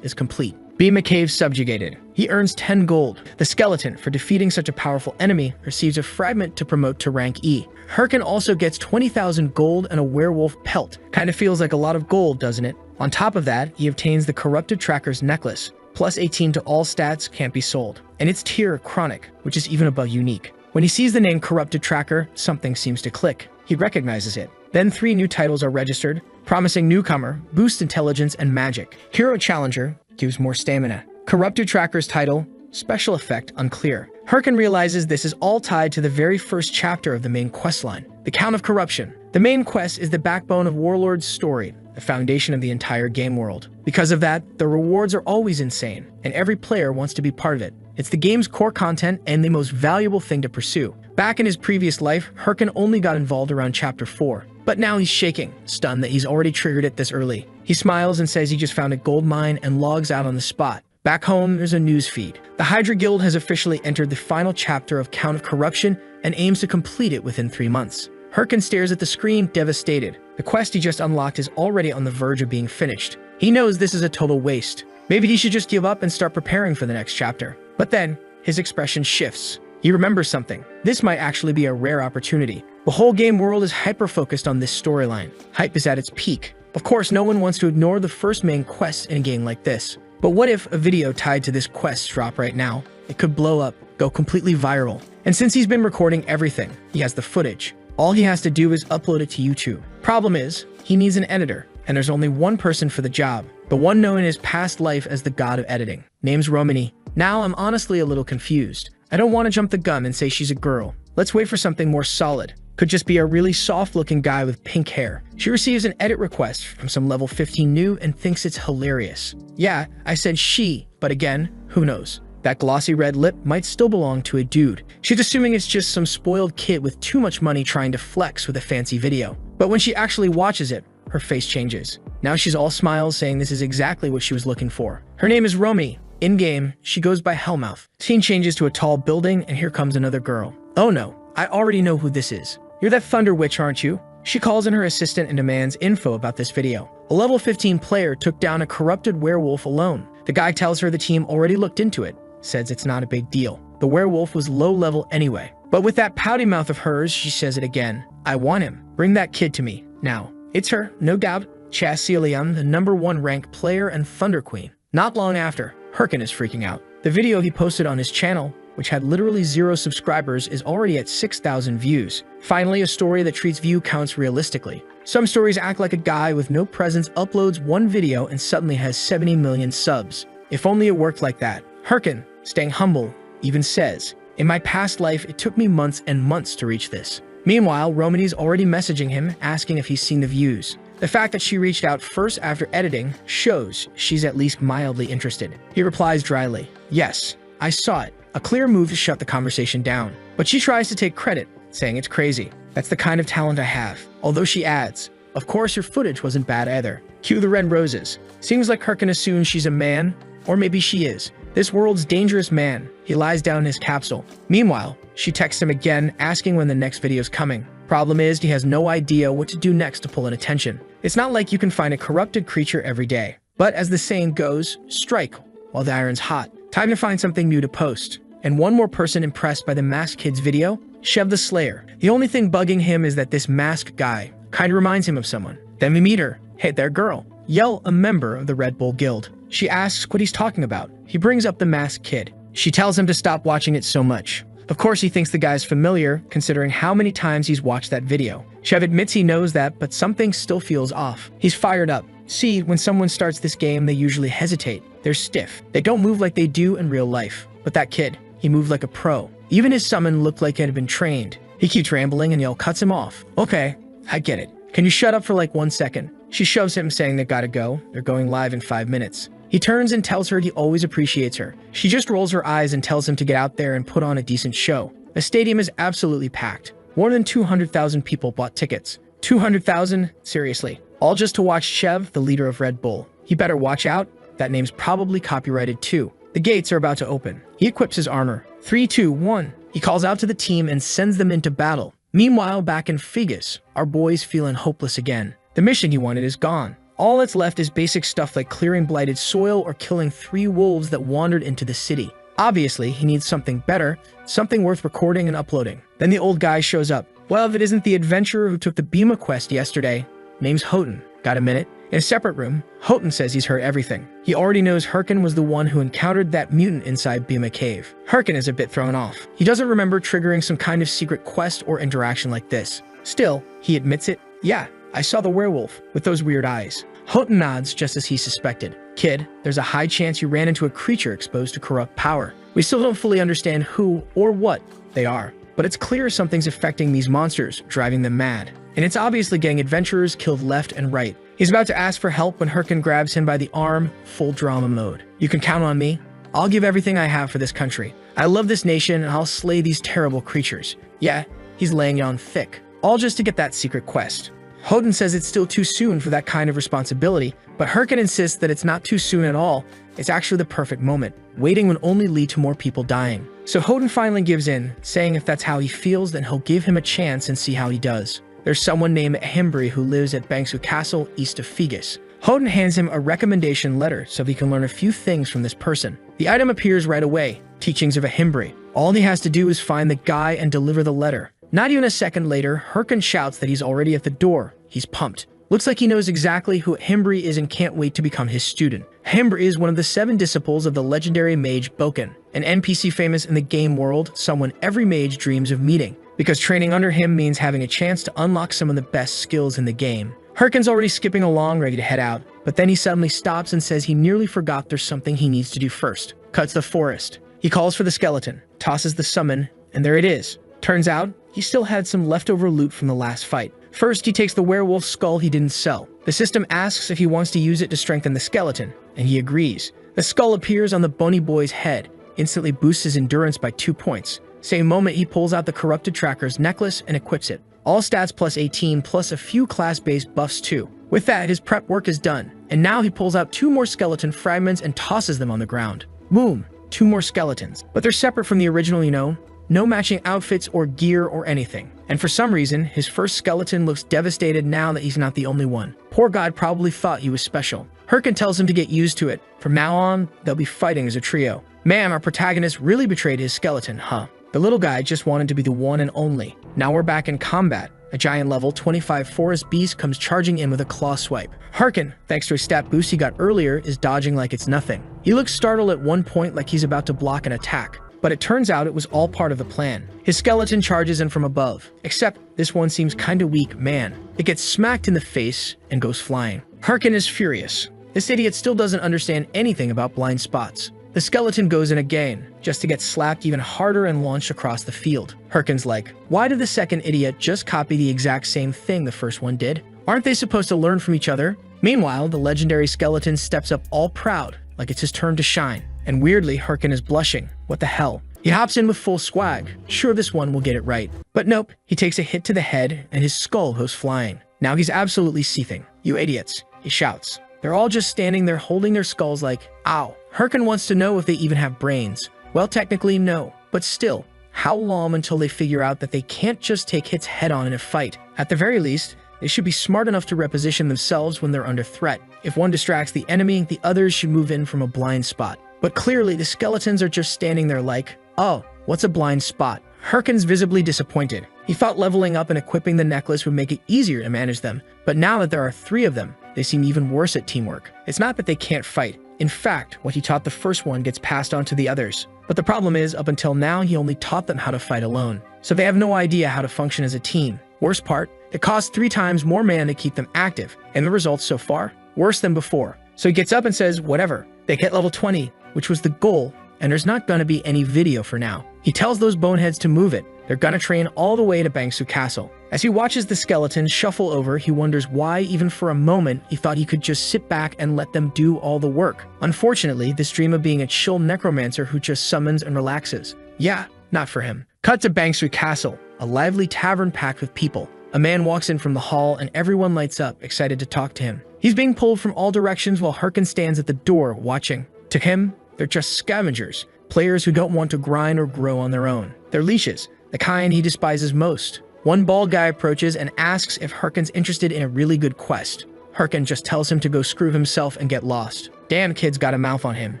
complete. B. McCabe subjugated. He earns 10 gold. The skeleton, for defeating such a powerful enemy, receives a fragment to promote to rank E. Hirkin also gets 20,000 gold and a werewolf pelt. Kinda feels like a lot of gold, doesn't it? On top of that, he obtains the Corrupted Tracker's necklace. Plus 18 to all stats, can't be sold. And it's tier chronic, which is even above unique. When he sees the name Corrupted Tracker, something seems to click. He recognizes it. Then 3 new titles are registered, promising newcomer, boost intelligence and magic. Hero Challenger gives more stamina. Corrupted Tracker's title, special effect unclear. Hirkin realizes this is all tied to the very first chapter of the main questline, the Count of Corruption. The main quest is the backbone of Warlord's story, the foundation of the entire game world. Because of that, the rewards are always insane, and every player wants to be part of it. It's the game's core content and the most valuable thing to pursue. Back in his previous life, Hirkin only got involved around chapter 4. But now he's shaking, stunned that he's already triggered it this early. He smiles and says he just found a gold mine and logs out on the spot. Back home, there's a news feed. The Hydra Guild has officially entered the final chapter of Count of Corruption and aims to complete it within 3 months. Hirkin stares at the screen, devastated. The quest he just unlocked is already on the verge of being finished. He knows this is a total waste. Maybe he should just give up and start preparing for the next chapter. But then, his expression shifts. He remembers something. This might actually be a rare opportunity. The whole game world is hyper-focused on this storyline. Hype is at its peak. Of course, no one wants to ignore the first main quest in a game like this. But what if a video tied to this quest dropped right now? It could blow up, go completely viral. And since he's been recording everything, he has the footage. All he has to do is upload it to YouTube. Problem is, he needs an editor, and there's only one person for the job. The one known in his past life as the god of editing. Name's Romani. Now I'm honestly a little confused. I don't want to jump the gun and say she's a girl. Let's wait for something more solid. Could just be a really soft-looking guy with pink hair. She receives an edit request from some level 15 new and thinks it's hilarious. Yeah, I said she, but again, who knows? That glossy red lip might still belong to a dude. She's assuming it's just some spoiled kid with too much money trying to flex with a fancy video. But when she actually watches it, her face changes. Now she's all smiles, saying this is exactly what she was looking for. Her name is Romy. In-game, she goes by Hellmouth. Scene changes to a tall building, and here comes another girl. Oh no, I already know who this is. You're that Thunder Witch, aren't you? She calls in her assistant and demands info about this video. A level 15 player took down a corrupted werewolf alone. The guy tells her the team already looked into it, says it's not a big deal. The werewolf was low level anyway. But with that pouty mouth of hers, she says it again. I want him. Bring that kid to me. Now, it's her, no doubt, Chasilian, the #1 ranked player and Thunder Queen. Not long after, Hirkin is freaking out. The video he posted on his channel, which had literally 0 subscribers, is already at 6,000 views. Finally, a story that treats view counts realistically. Some stories act like a guy with no presence uploads one video and suddenly has 70 million subs. If only it worked like that. Hirkin, staying humble, even says, in my past life, it took me months and months to reach this. Meanwhile, Romany's already messaging him, asking if he's seen the views. The fact that she reached out first after editing shows she's at least mildly interested. He replies dryly, yes, I saw it. A clear move to shut the conversation down. But she tries to take credit, saying it's crazy. That's the kind of talent I have. Although she adds, of course your footage wasn't bad either. Cue the red roses. Seems like Hirkin assumes she's a man, or maybe she is. This world's dangerous man. He lies down in his capsule. Meanwhile, she texts him again, asking when the next video's coming. Problem is, he has no idea what to do next to pull in attention. It's not like you can find a corrupted creature every day. But as the saying goes, strike while the iron's hot. Time to find something new to post. And one more person impressed by the masked kid's video? Shev the Slayer. The only thing bugging him is that this masked guy kinda reminds him of someone. Then we meet her. Hey there, girl. Yell, a member of the Red Bull Guild. She asks what he's talking about. He brings up the masked kid. She tells him to stop watching it so much. Of course, he thinks the guy's familiar, considering how many times he's watched that video. Shev admits he knows that, but something still feels off. He's fired up. See, when someone starts this game, they usually hesitate. They're stiff. They don't move like they do in real life. But that kid, he moved like a pro. Even his summon looked like it had been trained. He keeps rambling and Yell cuts him off. Okay, I get it. Can you shut up for like 1 second? She shoves him, saying they gotta go. They're going live in 5 minutes. He turns and tells her he always appreciates her. She just rolls her eyes and tells him to get out there and put on a decent show. The stadium is absolutely packed. More than 200,000 people bought tickets. 200,000? Seriously. All just to watch Shev, the leader of Red Bull. He better watch out. That name's probably copyrighted too. The gates are about to open. He equips his armor. 3, 2, 1. He calls out to the team and sends them into battle. Meanwhile, back in Figus, our boy's feeling hopeless again. The mission he wanted is gone. All that's left is basic stuff like clearing blighted soil or killing 3 wolves that wandered into the city. Obviously, he needs something better, something worth recording and uploading. Then the old guy shows up. Well, if it isn't the adventurer who took the Bhima quest yesterday. Name's Houghton. Got a minute? In a separate room, Houghton says he's heard everything. He already knows Hirkin was the one who encountered that mutant inside Bhima Cave. Hirkin is a bit thrown off. He doesn't remember triggering some kind of secret quest or interaction like this. Still, he admits it. Yeah, I saw the werewolf with those weird eyes. Houghton nods just as he suspected. Kid, there's a high chance you ran into a creature exposed to corrupt power. We still don't fully understand who or what they are, but it's clear something's affecting these monsters, driving them mad. And it's obviously getting adventurers killed left and right. He's about to ask for help when Hirkin grabs him by the arm, full drama mode. You can count on me. I'll give everything I have for this country. I love this nation and I'll slay these terrible creatures. Yeah, he's laying it on thick. All just to get that secret quest. Houghton says it's still too soon for that kind of responsibility, but Hirkin insists that it's not too soon at all. It's actually the perfect moment. Waiting would only lead to more people dying. So Houghton finally gives in, saying if that's how he feels, then he'll give him a chance and see how he does. There's someone named Himbri who lives at Bangsu Castle east of Figus. Houghton hands him a recommendation letter so he can learn a few things from this person. The item appears right away, Teachings of a Himbri. All he has to do is find the guy and deliver the letter. Not even a second later, Hirkin shouts that he's already at the door. He's pumped. Looks like he knows exactly who Himbri is and can't wait to become his student. Himbri is one of the 7 disciples of the legendary mage Boken, an NPC famous in the game world, someone every mage dreams of meeting, because training under him means having a chance to unlock some of the best skills in the game. Hirkin's already skipping along, ready to head out, but then he suddenly stops and says he nearly forgot there's something he needs to do first. Cuts the forest. He calls for the skeleton, tosses the summon, and there it is. Turns out, he still had some leftover loot from the last fight. First, he takes the werewolf skull he didn't sell. The system asks if he wants to use it to strengthen the skeleton, and he agrees. The skull appears on the bony boy's head, instantly boosts his endurance by 2 points. Same moment, he pulls out the corrupted tracker's necklace and equips it. All stats plus 18 plus a few class-based buffs too. With that, his prep work is done, and now he pulls out 2 more skeleton fragments and tosses them on the ground. Boom, 2 more skeletons. But they're separate from the original, you know? No matching outfits or gear or anything. And for some reason, his first skeleton looks devastated now that he's not the only one. Poor God probably thought he was special. Hirkin tells him to get used to it. From now on, they'll be fighting as a trio. Man, our protagonist really betrayed his skeleton, huh? The little guy just wanted to be the one and only. Now we're back in combat. A giant level 25 forest beast comes charging in with a claw swipe. Hirkin, thanks to a stat boost he got earlier, is dodging like it's nothing. He looks startled at one point like he's about to block an attack. But it turns out it was all part of the plan. His skeleton charges in from above, except this one seems kinda weak, man. It gets smacked in the face and goes flying. Hirkin is furious. This idiot still doesn't understand anything about blind spots. The skeleton goes in again, just to get slapped even harder and launched across the field. Hirkin's like, why did the second idiot just copy the exact same thing the first one did? Aren't they supposed to learn from each other? Meanwhile, the legendary skeleton steps up all proud, like it's his turn to shine. And weirdly, Hirkin is blushing. What the hell? He hops in with full swag. Sure, this one will get it right. But nope, he takes a hit to the head and his skull goes flying. Now he's absolutely seething. You idiots, he shouts. They're all just standing there holding their skulls like, ow. Hirkin wants to know if they even have brains. Well, technically no, but still, How long until they figure out that they can't just take hits head-on in a fight? At the very least, they should be smart enough to reposition themselves when they're under threat. If one distracts the enemy, the others should move in from a blind spot. But clearly, the skeletons are just standing there like, oh, what's a blind spot? Herkin's visibly disappointed. He thought leveling up and equipping the necklace would make it easier to manage them, but now that there are 3 of them, they seem even worse at teamwork. It's not that they can't fight. In fact, what he taught the first one gets passed on to the others. But the problem is, up until now, he only taught them how to fight alone. So they have no idea how to function as a team. Worst part, it costs 3 times more mana to keep them active, and the results so far? Worse than before. So he gets up and says, whatever. They hit level 20, which was the goal, and there's not gonna be any video for now. He tells those boneheads to move it. They're gonna train all the way to Bangsu Castle. As he watches the skeletons shuffle over, he wonders why, even for a moment, he thought he could just sit back and let them do all the work. Unfortunately, this dream of being a chill necromancer who just summons and relaxes. Yeah, not for him. Cut to Bangsu Castle, a lively tavern packed with people. A man walks in from the hall and everyone lights up, excited to talk to him. He's being pulled from all directions while Herkin stands at the door, watching. To him, they're just scavengers, players who don't want to grind or grow on their own. They're leeches, the kind he despises most. One bald guy approaches and asks if Herkin's interested in a really good quest. Herkin just tells him to go screw himself and get lost. Damn kid's got a mouth on him.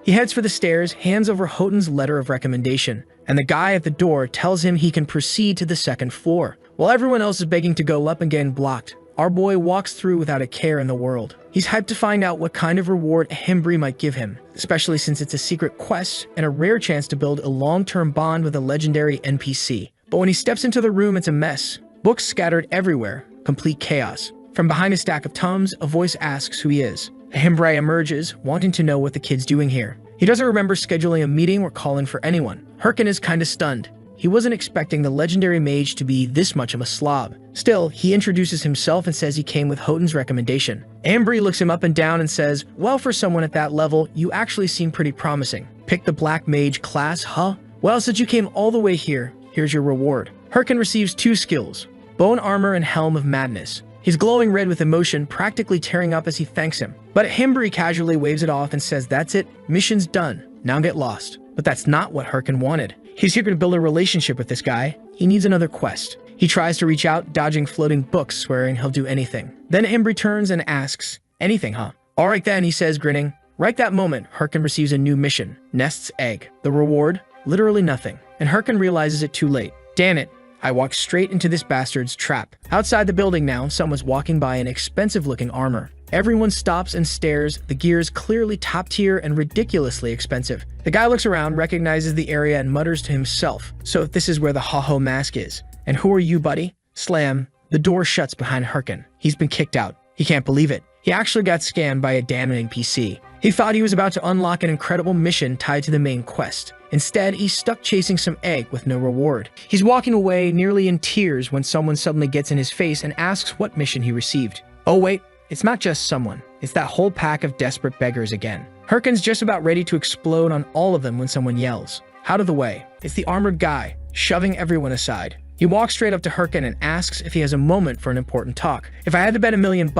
He heads for the stairs, hands over Hotun's letter of recommendation, and the guy at the door tells him he can proceed to the 2nd floor. While everyone else is begging to go up and getting blocked, our boy walks through without a care in the world. He's hyped to find out what kind of reward Himbri might give him, especially since it's a secret quest and a rare chance to build a long-term bond with a legendary NPC. But when he steps into the room, it's a mess. Books scattered everywhere, complete chaos. From behind a stack of tomes, a voice asks who he is. Himbri emerges, wanting to know what the kid's doing here. He doesn't remember scheduling a meeting or calling for anyone. Herkin is kinda stunned. He wasn't expecting the legendary mage to be this much of a slob. Still, he introduces himself and says he came with Hotun's recommendation. Ambry looks him up and down and says, well, for someone at that level, you actually seem pretty promising. Pick the black mage class, huh? Well, since you came all the way here, here's your reward. Herkin receives 2 skills, Bone Armor and Helm of Madness. He's glowing red with emotion, practically tearing up as he thanks him. But Himbri casually waves it off and says, that's it, mission's done, now get lost. But that's not what Herkin wanted. He's here to build a relationship with this guy. He needs another quest. He tries to reach out, dodging floating books, swearing he'll do anything. Then Himbri turns and asks, anything, huh? Alright then, he says, grinning. Right that moment, Herkin receives a new mission, Nest's Egg. The reward? Literally nothing. And Herkin realizes it too late. Damn it. I walked straight into this bastard's trap. Outside the building now, someone's walking by in expensive-looking armor. Everyone stops and stares, the gear is clearly top tier and ridiculously expensive. The guy looks around, recognizes the area, and mutters to himself, so this is where the Haho mask is. And who are you, buddy? Slam. The door shuts behind Herkin. He's been kicked out. He can't believe it. He actually got scammed by a damn NPC. He thought he was about to unlock an incredible mission tied to the main quest. Instead, he's stuck chasing some egg with no reward. He's walking away, nearly in tears, when someone suddenly gets in his face and asks what mission he received. Oh wait, it's not just someone. It's that whole pack of desperate beggars again. Herkin's just about ready to explode on all of them when someone yells. Out of the way. It's the armored guy, shoving everyone aside. He walks straight up to Herkin and asks if he has a moment for an important talk. If I had to bet $1 million,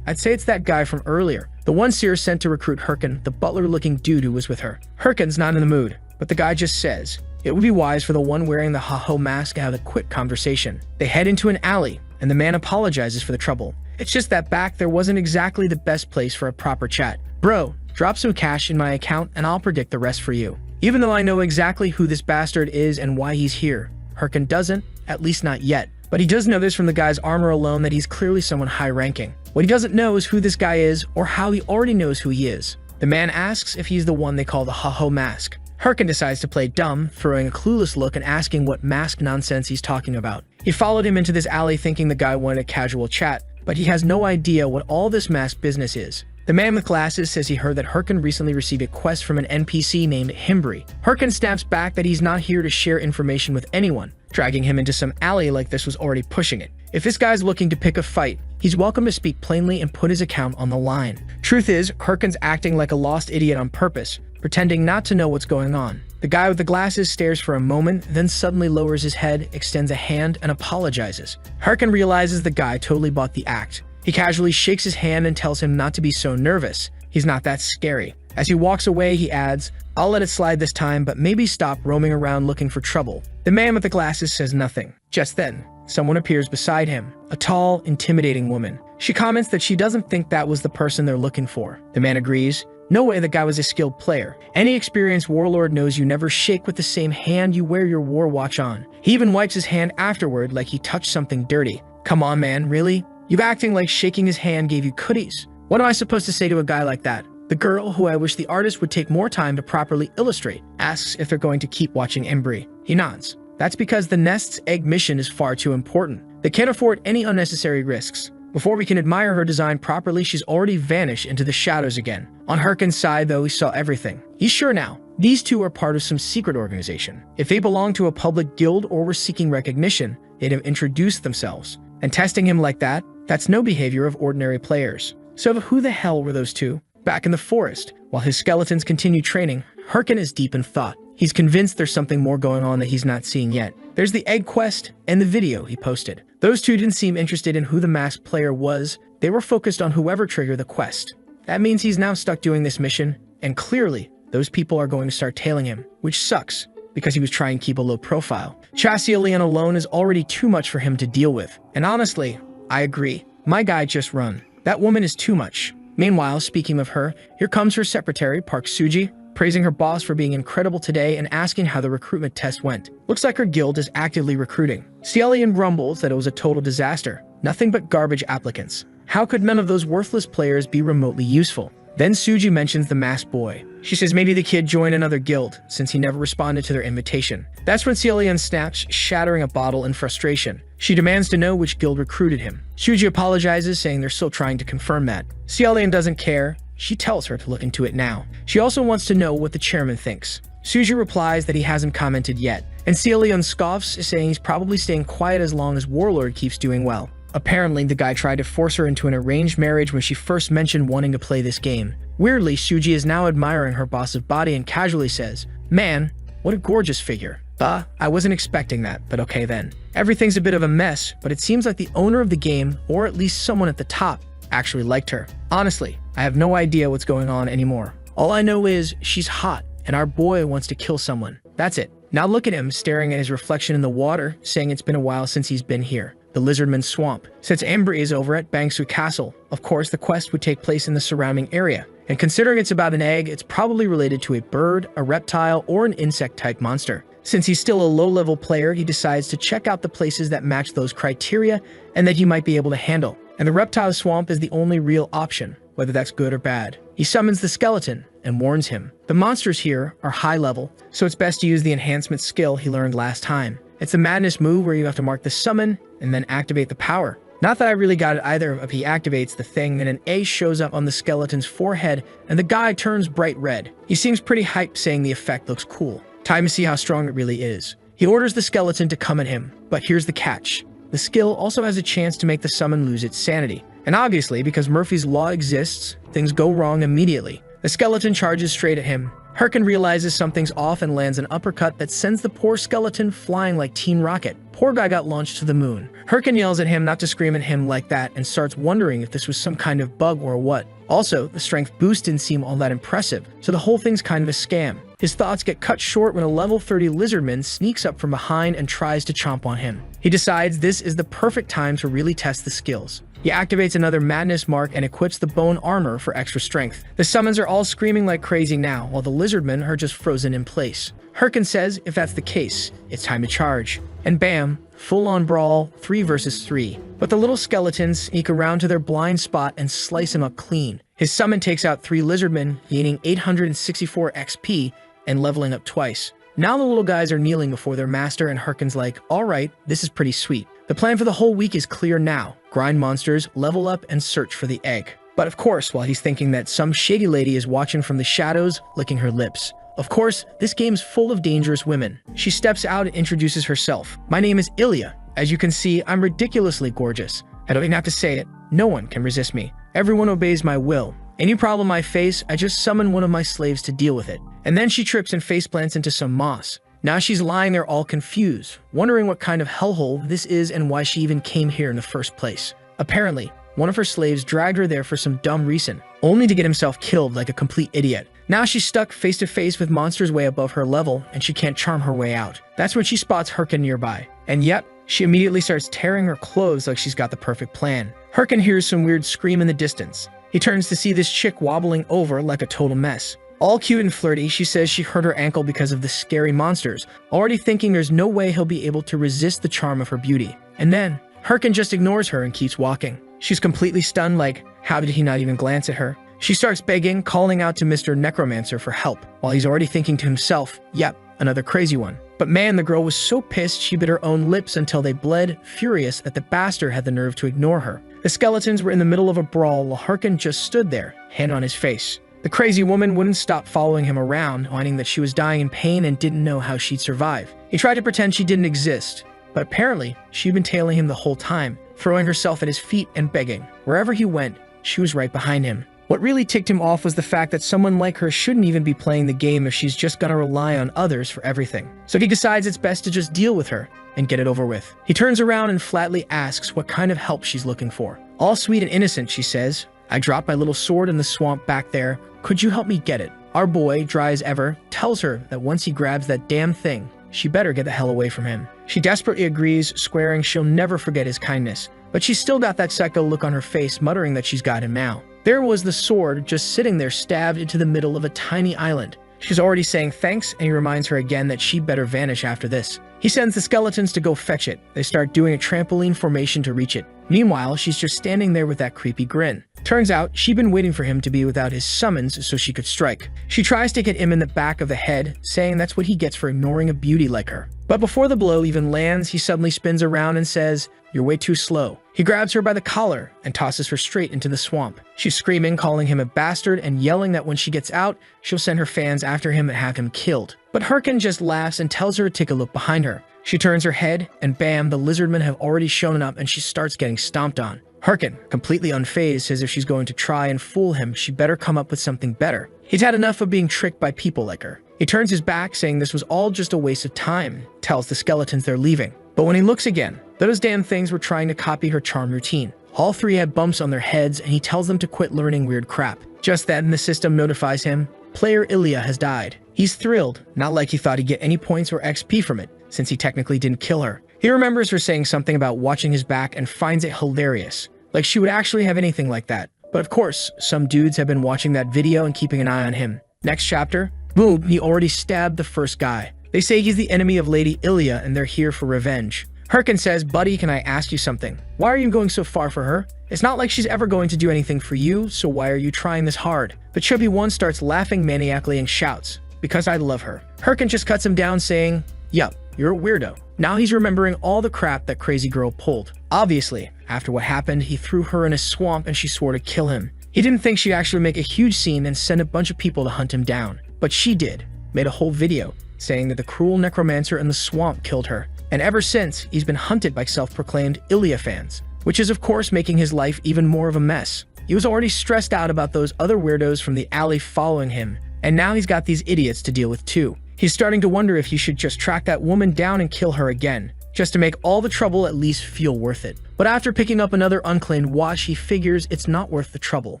I'd say it's that guy from earlier. The one Seer sent to recruit Herkin, the butler-looking dude who was with her. Herkin's not in the mood, but the guy just says, it would be wise for the one wearing the Haho mask to have a quick conversation. They head into an alley, and the man apologizes for the trouble. It's just that back there wasn't exactly the best place for a proper chat. Bro, drop some cash in my account and I'll predict the rest for you. Even though I know exactly who this bastard is and why he's here, Herkin doesn't, at least not yet. But he does know this from the guy's armor alone that he's clearly someone high-ranking. What he doesn't know is who this guy is or how he already knows who he is. The man asks if he's the one they call the Haho mask. Herkin decides to play dumb, throwing a clueless look and asking what mask nonsense he's talking about. He followed him into this alley thinking the guy wanted a casual chat, but he has no idea what all this mask business is. The man with glasses says he heard that Herkin recently received a quest from an NPC named Himbri. Herkin snaps back that he's not here to share information with anyone, dragging him into some alley like this was already pushing it. If this guy's looking to pick a fight, he's welcome to speak plainly and put his account on the line. Truth is, Herkin's acting like a lost idiot on purpose, pretending not to know what's going on. The guy with the glasses stares for a moment, then suddenly lowers his head, extends a hand, and apologizes. Herkin realizes the guy totally bought the act. He casually shakes his hand and tells him not to be so nervous. He's not that scary. As he walks away, he adds, I'll let it slide this time, but maybe stop roaming around looking for trouble. The man with the glasses says nothing. Just then, someone appears beside him, a tall, intimidating woman. She comments that she doesn't think that was the person they're looking for. The man agrees. No way, the guy was a skilled player. Any experienced warlord knows you never shake with the same hand you wear your war watch on. He even wipes his hand afterward like he touched something dirty. Come on, man, really? You acting like shaking his hand gave you cooties. What am I supposed to say to a guy like that? The girl, who I wish the artist would take more time to properly illustrate, asks if they're going to keep watching Embry. He nods. That's because the nest's egg mission is far too important. They can't afford any unnecessary risks. Before we can admire her design properly, she's already vanished into the shadows again. On Herkin's side, though, he saw everything. He's sure now. These two are part of some secret organization. If they belonged to a public guild or were seeking recognition, they'd have introduced themselves. And testing him like that, that's no behavior of ordinary players. So who the hell were those two? Back in the forest, while his skeletons continue training, Herkin is deep in thought. He's convinced there's something more going on that he's not seeing yet. There's the egg quest and the video he posted. Those two didn't seem interested in who the masked player was. They were focused on whoever triggered the quest. That means he's now stuck doing this mission, and clearly, those people are going to start tailing him, which sucks, because he was trying to keep a low profile. Chassielian alone is already too much for him to deal with. And honestly, I agree. My guy just run. That woman is too much. Meanwhile, speaking of her, here comes her secretary, Park Suji, praising her boss for being incredible today and asking how the recruitment test went. Looks like her guild is actively recruiting. Cielian grumbles that it was a total disaster. Nothing but garbage applicants. How could none of those worthless players be remotely useful? Then Suji mentions the masked boy. She says maybe the kid joined another guild, since he never responded to their invitation. That's when Cielian snaps, shattering a bottle in frustration. She demands to know which guild recruited him. Suji apologizes, saying they're still trying to confirm that. Cielian doesn't care. She tells her to look into it now. She also wants to know what the chairman thinks. Suji replies that he hasn't commented yet, and Cielian scoffs, saying he's probably staying quiet as long as Warlord keeps doing well. Apparently, the guy tried to force her into an arranged marriage when she first mentioned wanting to play this game. Weirdly, Suji is now admiring her boss's body and casually says, "Man, what a gorgeous figure." I wasn't expecting that, but okay then. Everything's a bit of a mess, but it seems like the owner of the game, or at least someone at the top, actually liked her. Honestly, I have no idea what's going on anymore. All I know is she's hot, and our boy wants to kill someone. That's it. Now look at him staring at his reflection in the water, saying it's been a while since he's been here. The Lizardman's Swamp. Since Embry is over at Bangsu Castle, of course the quest would take place in the surrounding area. And considering it's about an egg, it's probably related to a bird, a reptile, or an insect-type monster. Since he's still a low-level player, he decides to check out the places that match those criteria and that he might be able to handle. And the reptile swamp is the only real option, whether that's good or bad. He summons the skeleton and warns him. The monsters here are high level, so it's best to use the enhancement skill he learned last time. It's a madness move where you have to mark the summon and then activate the power. Not that I really got it either. If he activates the thing, then an A shows up on the skeleton's forehead and the guy turns bright red. He seems pretty hyped, saying the effect looks cool. Time to see how strong it really is. He orders the skeleton to come at him, but here's the catch. The skill also has a chance to make the summon lose its sanity. And obviously, because Murphy's Law exists, things go wrong immediately. The skeleton charges straight at him. Herkin realizes something's off and lands an uppercut that sends the poor skeleton flying like Teen Rocket. Poor guy got launched to the moon. Herkin yells at him not to scream at him like that and starts wondering if this was some kind of bug or what. Also, the strength boost didn't seem all that impressive, so the whole thing's kind of a scam. His thoughts get cut short when a level 30 lizardman sneaks up from behind and tries to chomp on him. He decides this is the perfect time to really test the skills. He activates another madness mark and equips the bone armor for extra strength. The summons are all screaming like crazy now, while the lizardmen are just frozen in place. Herkin says if that's the case, it's time to charge. And bam, full-on brawl, 3 versus 3. But the little skeletons sneak around to their blind spot and slice him up clean. His summon takes out 3 lizardmen, gaining 864 XP and leveling up twice. Now the little guys are kneeling before their master and Herkin's like, alright, this is pretty sweet. The plan for the whole week is clear now. Grind monsters, level up, and search for the egg. But of course, while he's thinking that some shady lady is watching from the shadows, licking her lips. Of course, this game's full of dangerous women. She steps out and introduces herself. My name is Ilya. As you can see, I'm ridiculously gorgeous. I don't even have to say it. No one can resist me. Everyone obeys my will. Any problem I face, I just summon one of my slaves to deal with it. And then she trips and faceplants into some moss. Now she's lying there all confused, wondering what kind of hellhole this is and why she even came here in the first place. Apparently, one of her slaves dragged her there for some dumb reason, only to get himself killed like a complete idiot. Now she's stuck face to face with monsters way above her level, and she can't charm her way out. That's when she spots Herkin nearby. And yep, she immediately starts tearing her clothes like she's got the perfect plan. Herkin hears some weird scream in the distance. He turns to see this chick wobbling over like a total mess. All cute and flirty, she says she hurt her ankle because of the scary monsters, already thinking there's no way he'll be able to resist the charm of her beauty. And then, Herkin just ignores her and keeps walking. She's completely stunned, like, how did he not even glance at her? She starts begging, calling out to Mr. Necromancer for help, while he's already thinking to himself, yep, another crazy one. But man, the girl was so pissed she bit her own lips until they bled, furious that the bastard had the nerve to ignore her. The skeletons were in the middle of a brawl while Herkin just stood there, hand on his face. The crazy woman wouldn't stop following him around, whining that she was dying in pain and didn't know how she'd survive. He tried to pretend she didn't exist, but apparently she'd been tailing him the whole time, throwing herself at his feet and begging. Wherever he went, she was right behind him. What really ticked him off was the fact that someone like her shouldn't even be playing the game if she's just gonna rely on others for everything. So he decides it's best to just deal with her and get it over with. He turns around and flatly asks what kind of help she's looking for. All sweet and innocent, she says. I dropped my little sword in the swamp back there. Could you help me get it? Our boy, dry as ever, tells her that once he grabs that damn thing, she better get the hell away from him. She desperately agrees, swearing she'll never forget his kindness. But she's still got that psycho look on her face, muttering that she's got him now. There was the sword just sitting there stabbed into the middle of a tiny island. She's already saying thanks, and he reminds her again that she better vanish after this. He sends the skeletons to go fetch it. They start doing a trampoline formation to reach it. Meanwhile, she's just standing there with that creepy grin. Turns out, she'd been waiting for him to be without his summons so she could strike. She tries to hit him in the back of the head, saying that's what he gets for ignoring a beauty like her. But before the blow even lands, he suddenly spins around and says, "You're way too slow." He grabs her by the collar and tosses her straight into the swamp. She's screaming, calling him a bastard, and yelling that when she gets out, she'll send her fans after him and have him killed. But Herkin just laughs and tells her to take a look behind her. She turns her head, and bam, the lizardmen have already shown up and she starts getting stomped on. Herkin, completely unfazed, says if she's going to try and fool him, she better come up with something better. He's had enough of being tricked by people like her. He turns his back, saying this was all just a waste of time, tells the skeletons they're leaving. But when he looks again, those damn things were trying to copy her charm routine. All three had bumps on their heads, and he tells them to quit learning weird crap. Just then, the system notifies him, player Ilya has died. He's thrilled, not like he thought he'd get any points or XP from it, since he technically didn't kill her. He remembers her saying something about watching his back and finds it hilarious, like she would actually have anything like that. But of course, some dudes have been watching that video and keeping an eye on him. Next chapter, boom, he already stabbed the first guy. They say he's the enemy of Lady Ilya and they're here for revenge. Herkin says, buddy, can I ask you something? Why are you going so far for her? It's not like she's ever going to do anything for you, so why are you trying this hard? The chubby one starts laughing maniacally and shouts, because I love her. Herkin just cuts him down saying, yup, you're a weirdo. Now he's remembering all the crap that crazy girl pulled. Obviously, after what happened, he threw her in a swamp and she swore to kill him. He didn't think she'd actually make a huge scene and send a bunch of people to hunt him down. But she did, made a whole video, saying that the cruel necromancer in the swamp killed her. And ever since, he's been hunted by self-proclaimed Ilya fans, which is of course making his life even more of a mess. He was already stressed out about those other weirdos from the alley following him, and now he's got these idiots to deal with too. He's starting to wonder if he should just track that woman down and kill her again, just to make all the trouble at least feel worth it. But after picking up another unclaimed watch, he figures it's not worth the trouble.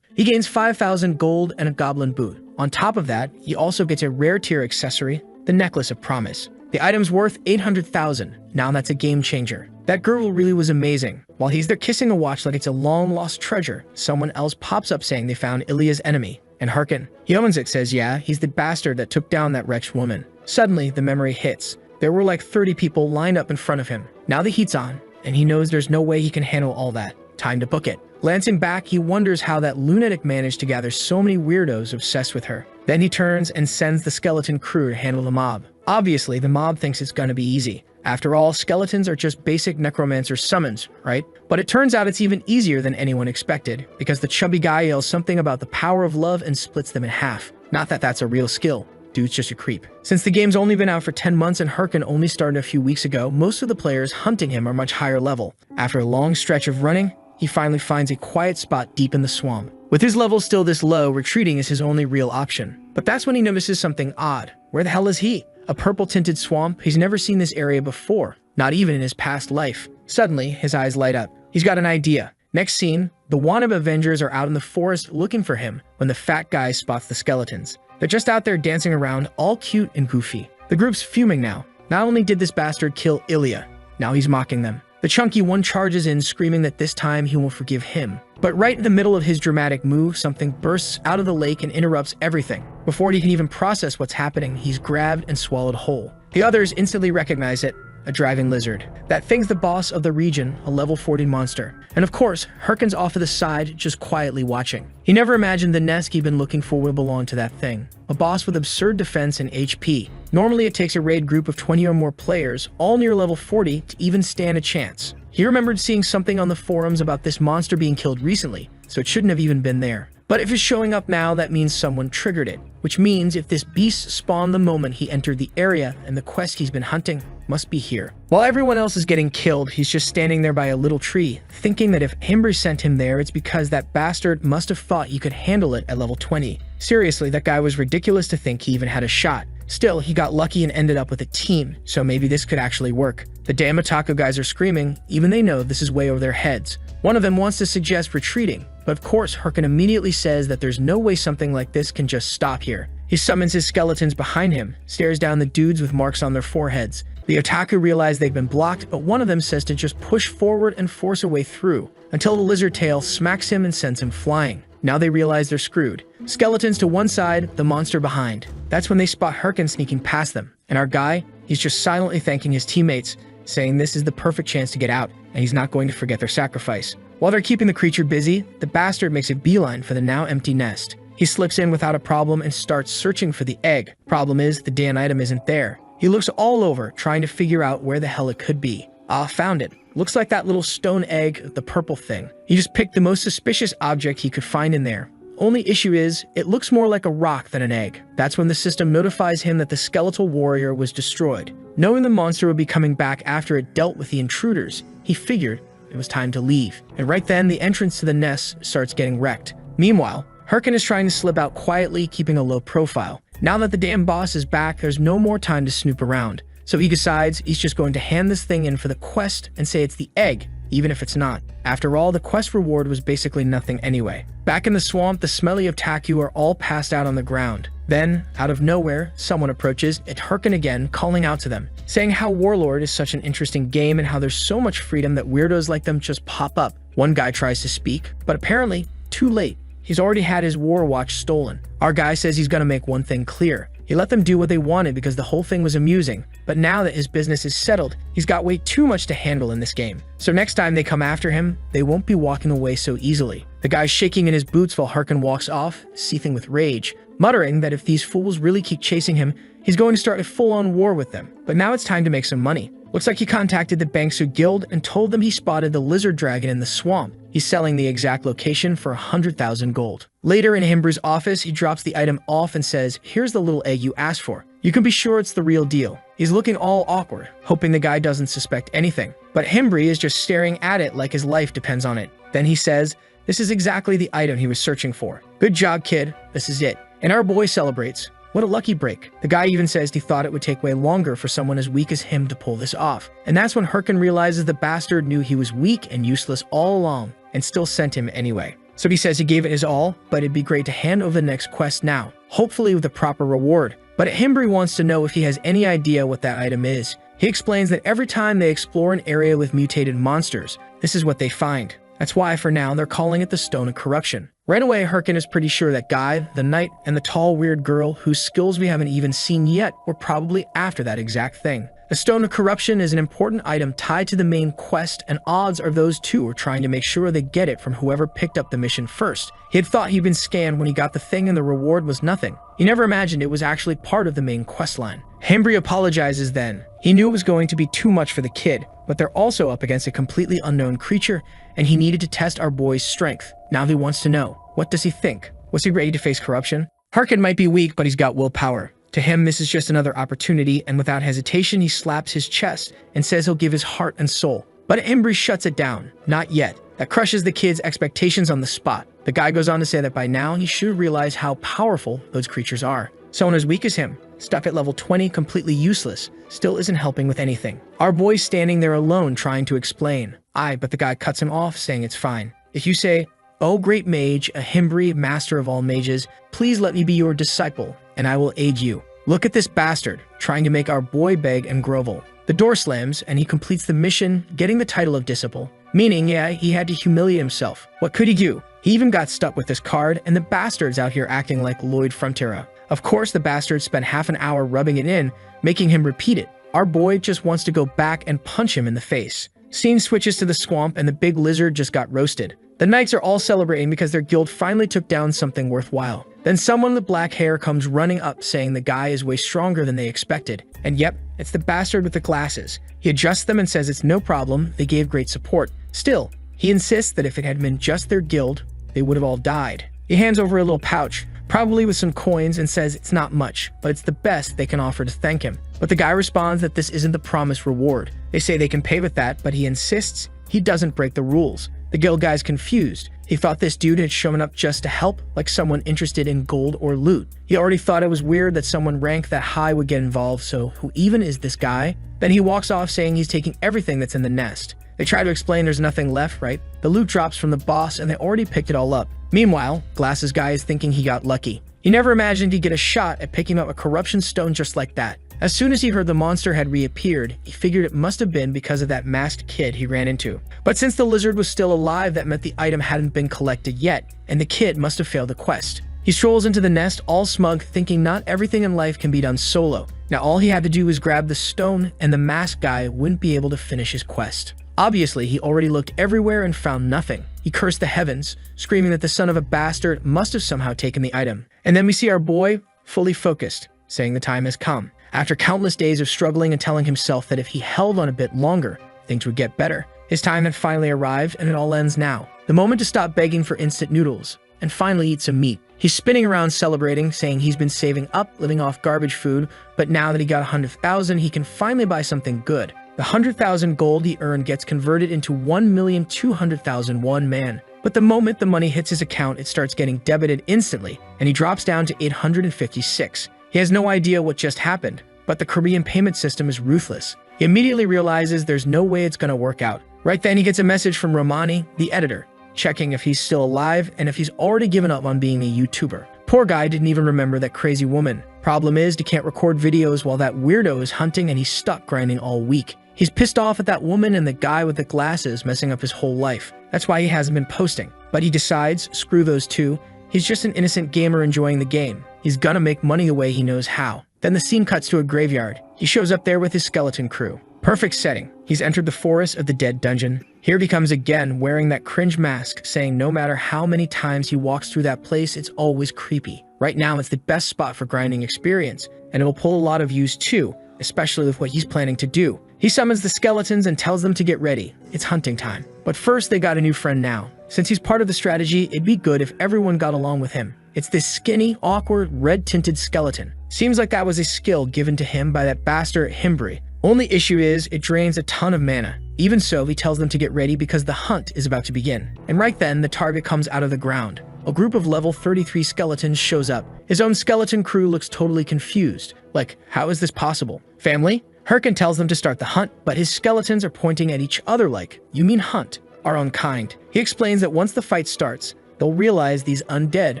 He gains 5,000 gold and a goblin boot. On top of that, he also gets a rare tier accessory, the Necklace of Promise. The item's worth 800,000. Now that's a game changer. That girl really was amazing. While he's there kissing a watch like it's a long-lost treasure, someone else pops up saying they found Ilya's enemy. And Herkin, he owns it, says yeah, he's the bastard that took down that wretched woman. Suddenly, the memory hits. There were like 30 people lined up in front of him. Now the heat's on, and he knows there's no way he can handle all that. Time to book it. Glancing back, he wonders how that lunatic managed to gather so many weirdos obsessed with her. Then he turns and sends the skeleton crew to handle the mob. Obviously, the mob thinks it's gonna be easy. After all, skeletons are just basic necromancer summons, right? But it turns out it's even easier than anyone expected, because the chubby guy yells something about the power of love and splits them in half. Not that that's a real skill. Dude's just a creep. Since the game's only been out for 10 months and Herkin only started a few weeks ago, most of the players hunting him are much higher level. After a long stretch of running, he finally finds a quiet spot deep in the swamp. With his level still this low, retreating is his only real option. But that's when he notices something odd. Where the hell is he? A purple-tinted swamp? He's never seen this area before, not even in his past life. Suddenly, his eyes light up. He's got an idea. Next scene, the wanted Avengers are out in the forest looking for him when the fat guy spots the skeletons. They're just out there dancing around, all cute and goofy. The group's fuming now. Not only did this bastard kill Ilya, now he's mocking them. The chunky one charges in, screaming that this time he will forgive him. But right in the middle of his dramatic move, something bursts out of the lake and interrupts everything. Before he can even process what's happening, he's grabbed and swallowed whole. The others instantly recognize it. A driving lizard. That thing's the boss of the region, a level 40 monster. And of course, Herkin's off to the side, just quietly watching. He never imagined the nest he'd been looking for would belong to that thing. A boss with absurd defense and HP. Normally it takes a raid group of 20 or more players, all near level 40, to even stand a chance. He remembered seeing something on the forums about this monster being killed recently, so it shouldn't have even been there. But if it's showing up now, that means someone triggered it. Which means if this beast spawned the moment he entered the area, and the quest he's been hunting must be here. While everyone else is getting killed, he's just standing there by a little tree, thinking that if Himbri sent him there, it's because that bastard must have thought he could handle it at level 20. Seriously, that guy was ridiculous to think he even had a shot. Still, he got lucky and ended up with a team, so maybe this could actually work. The damn otaku guys are screaming, even they know this is way over their heads. One of them wants to suggest retreating, but of course Herkin immediately says that there's no way something like this can just stop here. He summons his skeletons behind him, stares down the dudes with marks on their foreheads. The otaku realize they've been blocked, but one of them says to just push forward and force a way through, until the lizard tail smacks him and sends him flying. Now they realize they're screwed. Skeletons to one side, the monster behind. That's when they spot Herkin sneaking past them. And our guy, he's just silently thanking his teammates, saying this is the perfect chance to get out, and he's not going to forget their sacrifice. While they're keeping the creature busy, the bastard makes a beeline for the now empty nest. He slips in without a problem and starts searching for the egg. Problem is, the damn item isn't there. He looks all over, trying to figure out where the hell it could be. Ah, found it. Looks like that little stone egg, the purple thing. He just picked the most suspicious object he could find in there. Only issue is, it looks more like a rock than an egg. That's when the system notifies him that the skeletal warrior was destroyed. Knowing the monster would be coming back after it dealt with the intruders, he figured it was time to leave. And right then, the entrance to the nest starts getting wrecked. Meanwhile, Herkin is trying to slip out quietly, keeping a low profile. Now that the damn boss is back, there's no more time to snoop around. So he decides he's just going to hand this thing in for the quest and say it's the egg, even if it's not. After all, the quest reward was basically nothing anyway. Back in the swamp, the smelly otaku are all passed out on the ground. Then, out of nowhere, someone approaches, it's Herkin again, calling out to them, saying how Warlord is such an interesting game and how there's so much freedom that weirdos like them just pop up. One guy tries to speak, but apparently, too late. He's already had his war watch stolen. Our guy says he's gonna make one thing clear. He let them do what they wanted because the whole thing was amusing, but now that his business is settled, he's got way too much to handle in this game. So next time they come after him, they won't be walking away so easily. The guy's shaking in his boots while Herkin walks off, seething with rage, muttering that if these fools really keep chasing him, he's going to start a full-on war with them. But now it's time to make some money. Looks like he contacted the Bangsu Guild and told them he spotted the lizard dragon in the swamp. He's selling the exact location for 100,000 gold. Later in Himbri's office, he drops the item off and says, here's the little egg you asked for. You can be sure it's the real deal. He's looking all awkward, hoping the guy doesn't suspect anything. But Himbri is just staring at it like his life depends on it. Then he says, this is exactly the item he was searching for. Good job, kid. This is it. And our boy celebrates. What a lucky break. The guy even says he thought it would take way longer for someone as weak as him to pull this off. And that's when Herkin realizes the bastard knew he was weak and useless all along, and still sent him anyway. So he says he gave it his all, but it'd be great to hand over the next quest now, hopefully with a proper reward. But Himbri wants to know if he has any idea what that item is. He explains that every time they explore an area with mutated monsters, this is what they find. That's why for now they're calling it the Stone of Corruption. Right away, Herkin is pretty sure that guy, the knight, and the tall weird girl whose skills we haven't even seen yet were probably after that exact thing. The Stone of Corruption is an important item tied to the main quest, and odds are those two are trying to make sure they get it from whoever picked up the mission first. He had thought he'd been scammed when he got the thing and the reward was nothing. He never imagined it was actually part of the main quest line. Himbri apologizes then. He knew it was going to be too much for the kid, but they're also up against a completely unknown creature, and he needed to test our boy's strength. Now he wants to know, what does he think? Was he ready to face corruption? Herkin might be weak, but he's got willpower. To him, this is just another opportunity, and without hesitation, he slaps his chest and says he'll give his heart and soul. But Himbri shuts it down. Not yet. That crushes the kid's expectations on the spot. The guy goes on to say that by now, he should realize how powerful those creatures are. Someone as weak as him, stuck at level 20, completely useless, still isn't helping with anything. Our boy's standing there alone trying to explain. But the guy cuts him off, saying it's fine. If you say, "Oh great mage, a Himbri, master of all mages, please let me be your disciple," and I will aid you. Look at this bastard, trying to make our boy beg and grovel. The door slams, and he completes the mission, getting the title of disciple. Meaning, yeah, he had to humiliate himself. What could he do? He even got stuck with this card, and the bastard's out here acting like Lloyd Frontera. Of course, the bastard spent half an hour rubbing it in, making him repeat it. Our boy just wants to go back and punch him in the face. Scene switches to the swamp, and the big lizard just got roasted. The knights are all celebrating because their guild finally took down something worthwhile. Then someone with black hair comes running up saying the guy is way stronger than they expected. And yep, it's the bastard with the glasses. He adjusts them and says it's no problem, they gave great support. Still, he insists that if it had been just their guild, they would have all died. He hands over a little pouch, probably with some coins, and says it's not much, but it's the best they can offer to thank him. But the guy responds that this isn't the promised reward. They say they can pay with that, but he insists he doesn't break the rules. The guild guy's confused. He thought this dude had shown up just to help, like someone interested in gold or loot. He already thought it was weird that someone ranked that high would get involved, so who even is this guy? Then he walks off saying he's taking everything that's in the nest. They try to explain there's nothing left, right? The loot drops from the boss and they already picked it all up. Meanwhile, Glasses guy is thinking he got lucky. He never imagined he'd get a shot at picking up a corruption stone just like that. As soon as he heard the monster had reappeared, he figured it must have been because of that masked kid he ran into. But since the lizard was still alive, that meant the item hadn't been collected yet, and the kid must have failed the quest. He strolls into the nest all smug, thinking not everything in life can be done solo. Now all he had to do was grab the stone, and the masked guy wouldn't be able to finish his quest. Obviously, he already looked everywhere and found nothing. He cursed the heavens, screaming that the son of a bastard must have somehow taken the item. And then we see our boy, fully focused, saying the time has come. After countless days of struggling and telling himself that if he held on a bit longer, things would get better. His time had finally arrived, and it all ends now. The moment to stop begging for instant noodles, and finally eat some meat. He's spinning around celebrating, saying he's been saving up, living off garbage food, but now that he got 100,000, he can finally buy something good. The 100,000 gold he earned gets converted into 1,200,000 won man. But the moment the money hits his account, it starts getting debited instantly, and he drops down to 856. He has no idea what just happened, but the Korean payment system is ruthless. He immediately realizes there's no way it's gonna work out. Right then, he gets a message from Romani, the editor, checking if he's still alive and if he's already given up on being a YouTuber. Poor guy didn't even remember that crazy woman. Problem is, he can't record videos while that weirdo is hunting and he's stuck grinding all week. He's pissed off at that woman and the guy with the glasses messing up his whole life. That's why he hasn't been posting. But he decides, screw those two, he's just an innocent gamer enjoying the game. He's gonna make money the way he knows how. Then the scene cuts to a graveyard. He shows up there with his skeleton crew. Perfect setting. He's entered the forest of the dead dungeon. Here he comes again, wearing that cringe mask, saying no matter how many times he walks through that place, it's always creepy. Right now, it's the best spot for grinding experience, and it will pull a lot of views too, especially with what he's planning to do. He summons the skeletons and tells them to get ready. It's hunting time. But first, they got a new friend now. Since he's part of the strategy, it'd be good if everyone got along with him. It's this skinny, awkward, red-tinted skeleton. Seems like that was a skill given to him by that bastard Himbri. Only issue is, it drains a ton of mana. Even so, he tells them to get ready because the hunt is about to begin. And right then, the target comes out of the ground. A group of level 33 skeletons shows up. His own skeleton crew looks totally confused. Like, how is this possible? Family? Herkin tells them to start the hunt, but his skeletons are pointing at each other like, you mean hunt? Our own kind. He explains that once the fight starts, they'll realize these undead